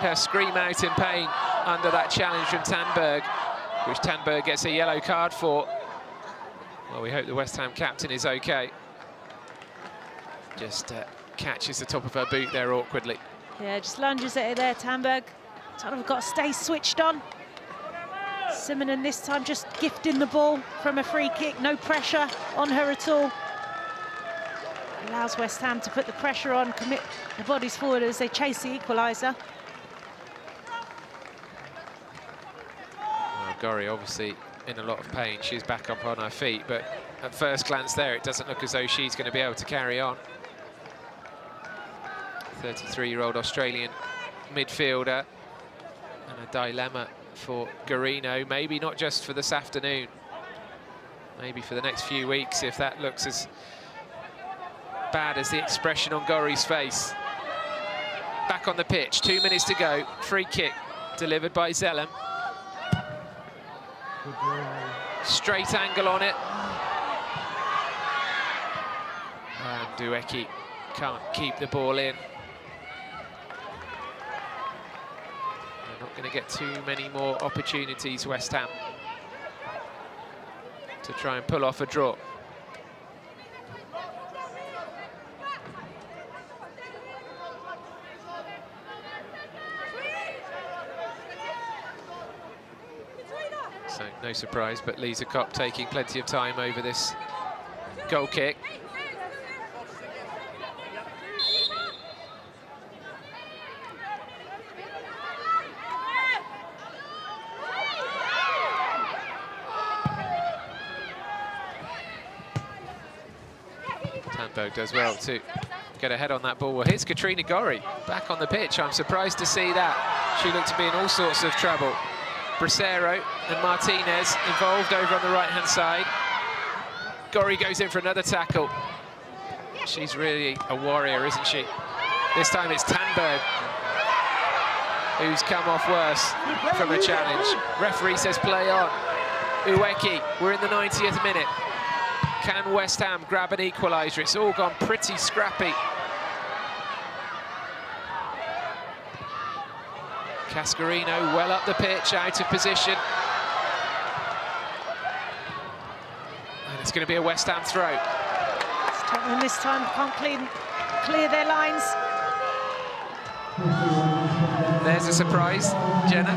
her scream out in pain under that challenge from Tandberg, which Tandberg gets a yellow card for. Well, we hope the West Ham captain is okay. Just catches the top of her boot there awkwardly. Yeah, just lunges at it there, Tandberg. Tottenham have got to stay switched on. Simonen this time just gifting the ball from a free kick, no pressure on her at all. Allows West Ham to put the pressure on, commit the bodies forward as they chase the equaliser. Well, Gori obviously in a lot of pain. She's back up on her feet, but at first glance there, it doesn't look as though she's going to be able to carry on. 33-year-old Australian midfielder, and a dilemma for Garino, maybe not just for this afternoon, maybe for the next few weeks, if that looks as bad as the expression on Gori's face. Back on the pitch, 2 minutes to go. Free kick delivered by Zelen. Straight angle on it. And Duecki can't keep the ball in. They're not going to get too many more opportunities, West Ham, to try and pull off a draw. So no surprise, but Lisa Kopp taking plenty of time over this goal kick. Vinberg does well to get ahead on that ball. Well, here's Katrina Gorry back on the pitch. I'm surprised to see that. She looked to be in all sorts of trouble. Bracero and Martinez involved over on the right-hand side. Gorry goes in for another tackle. She's really a warrior, isn't she? This time it's Tandberg who's come off worse from a challenge. Referee says play on. Ueki, we're in the 90th minute. Can West Ham grab an equaliser? It's all gone pretty scrappy. Cascarino well up the pitch, out of position. And it's going to be a West Ham throw. Tottenham this time can't clear their lines. There's a surprise, Jenna.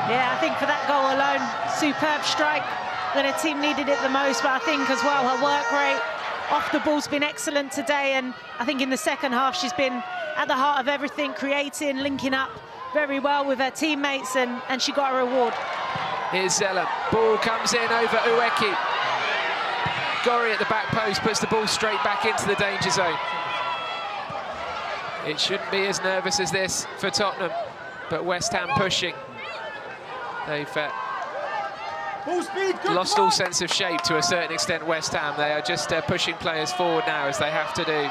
Yeah, I think for that goal alone, superb strike. When her team needed it the most, but I think as well her work rate off the ball's been excellent today, and I think in the second half she's been at the heart of everything, creating, linking up very well with her teammates, and she got a reward. Here's Zella, ball comes in over Ueki. Gorry at the back post puts the ball straight back into the danger zone. It shouldn't be as nervous as this for Tottenham, but West Ham pushing. They've lost all sense of shape to a certain extent, West Ham. They are just pushing players forward now, as they have to do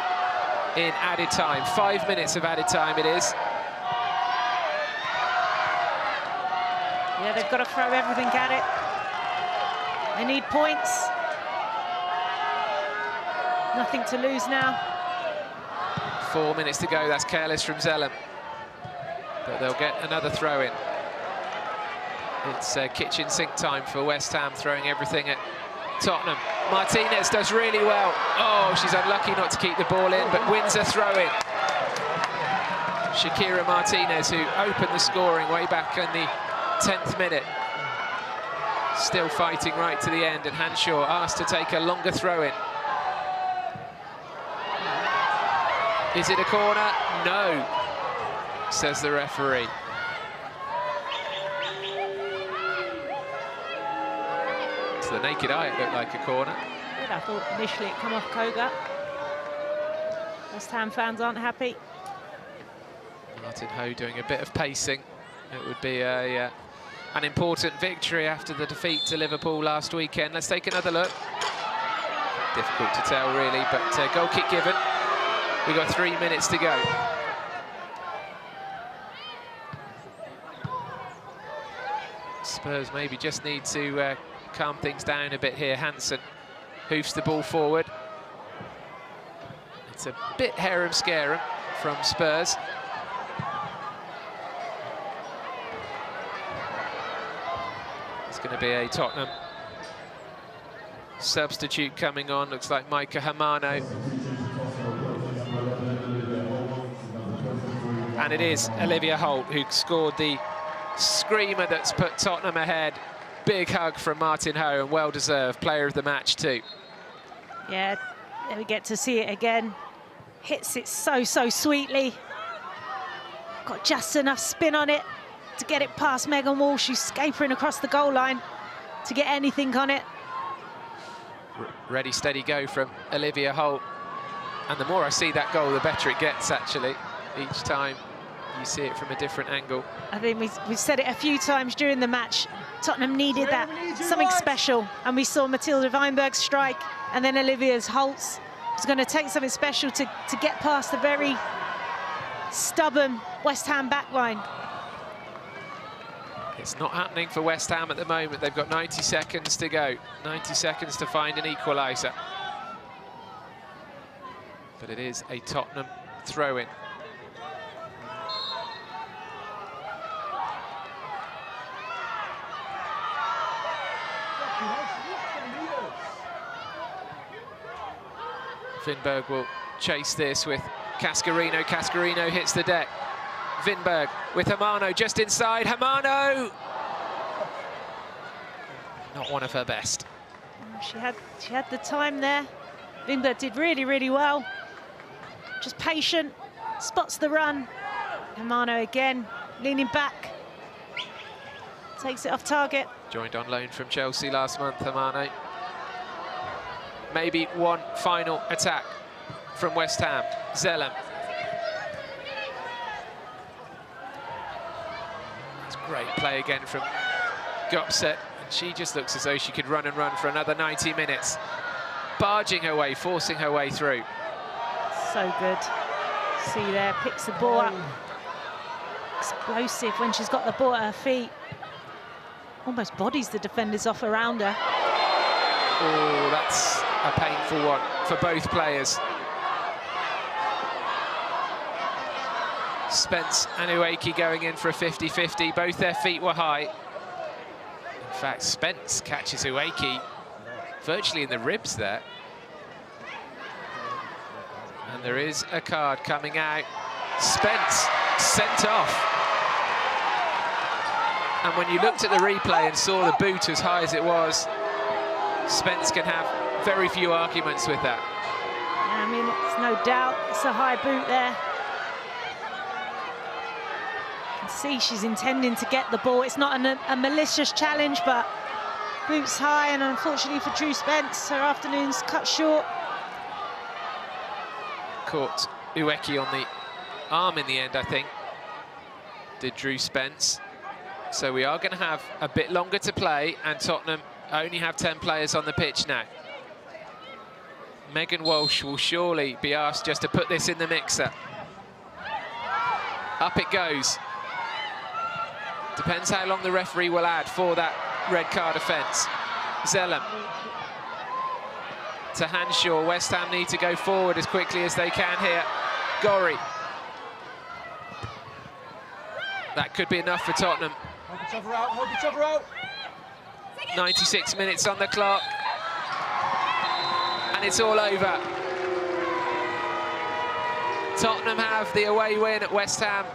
in added time. 5 minutes of added time it is. Yeah, they've got to throw everything at it. They need points. Nothing to lose now. 4 minutes to go. That's careless from Zellem. But they'll get another throw in. It's kitchen sink time for West Ham, throwing everything at Tottenham. Martinez does really well. Oh, she's unlucky not to keep the ball in, but wins a throw-in. Shakira Martinez, who opened the scoring way back in the 10th minute. Still fighting right to the end, and Hanshaw asked to take a longer throw-in. Is it a corner? No, says the referee. To the naked eye, it looked like a corner. Good, I thought initially it come off Koga. West Ham fans aren't happy. Martin Ho doing a bit of pacing. It would be an important victory after the defeat to Liverpool last weekend. Let's take another look. Difficult to tell, really, but goal kick given. We've got 3 minutes to go. Spurs maybe just need to calm things down a bit here. Hansen hoofs the ball forward. It's a bit harum-scarum from Spurs. It's going to be a Tottenham substitute coming on. Looks like Micah Hamano. And it is Olivia Holt who scored the screamer that's put Tottenham ahead. Big hug from Martin Ho, and well-deserved player of the match too. Yeah, there we get to see it again. Hits it so sweetly. Got just enough spin on it to get it past Megan Walsh, who's scapering across the goal line to get anything on it. Ready, steady, go from Olivia Holt. And the more I see that goal, the better it gets, actually. Each time you see it from a different angle. I think we've said it a few times during the match. Tottenham needed that, something special. And we saw Matilda Vinberg strike, and then Olivia's Holt's. It's going to take something special to get past the very stubborn West Ham backline. It's not happening for West Ham at the moment. They've got 90 seconds to go. 90 seconds to find an equaliser. But it is a Tottenham throw-in. Vinberg will chase this with Cascarino. Cascarino hits the deck. Vinberg with Hamano just inside. Hamano! Not one of her best. She had the time there. Vinberg did really, really well. Just patient, spots the run. Hamano again, leaning back. Takes it off target. Joined on loan from Chelsea last month, Hamano. Maybe one final attack from West Ham. Zellem. It's great play again from Gopset. And she just looks as though she could run and run for another 90 minutes. Barging her way, forcing her way through. So good. See there, picks the ball up. Explosive when she's got the ball at her feet. Almost bodies the defenders off around her. Oh, that's a painful one for both players. Spence and Ueki going in for a 50-50. Both their feet were high. In fact, Spence catches Ueki virtually in the ribs there. And there is a card coming out. Spence sent off. And when you looked at the replay and saw the boot as high as it was, Spence can have very few arguments with that. Yeah, I mean, it's no doubt it's a high boot there. You can see she's intending to get the ball. It's not a malicious challenge, but boots high, and unfortunately for Drew Spence, her afternoon's cut short. Caught Ueki on the arm in the end, I think, did Drew Spence. So we are going to have a bit longer to play, and Tottenham only have 10 players on the pitch now. Megan Walsh will surely be asked just to put this in the mixer. Up it goes. Depends how long the referee will add for that red card offence. Zellem to Hanshaw. West Ham need to go forward as quickly as they can here. Gorry. That could be enough for Tottenham. Help each other out, help each other out. 96 minutes on the clock. And it's all over. Tottenham have the away win at West Ham.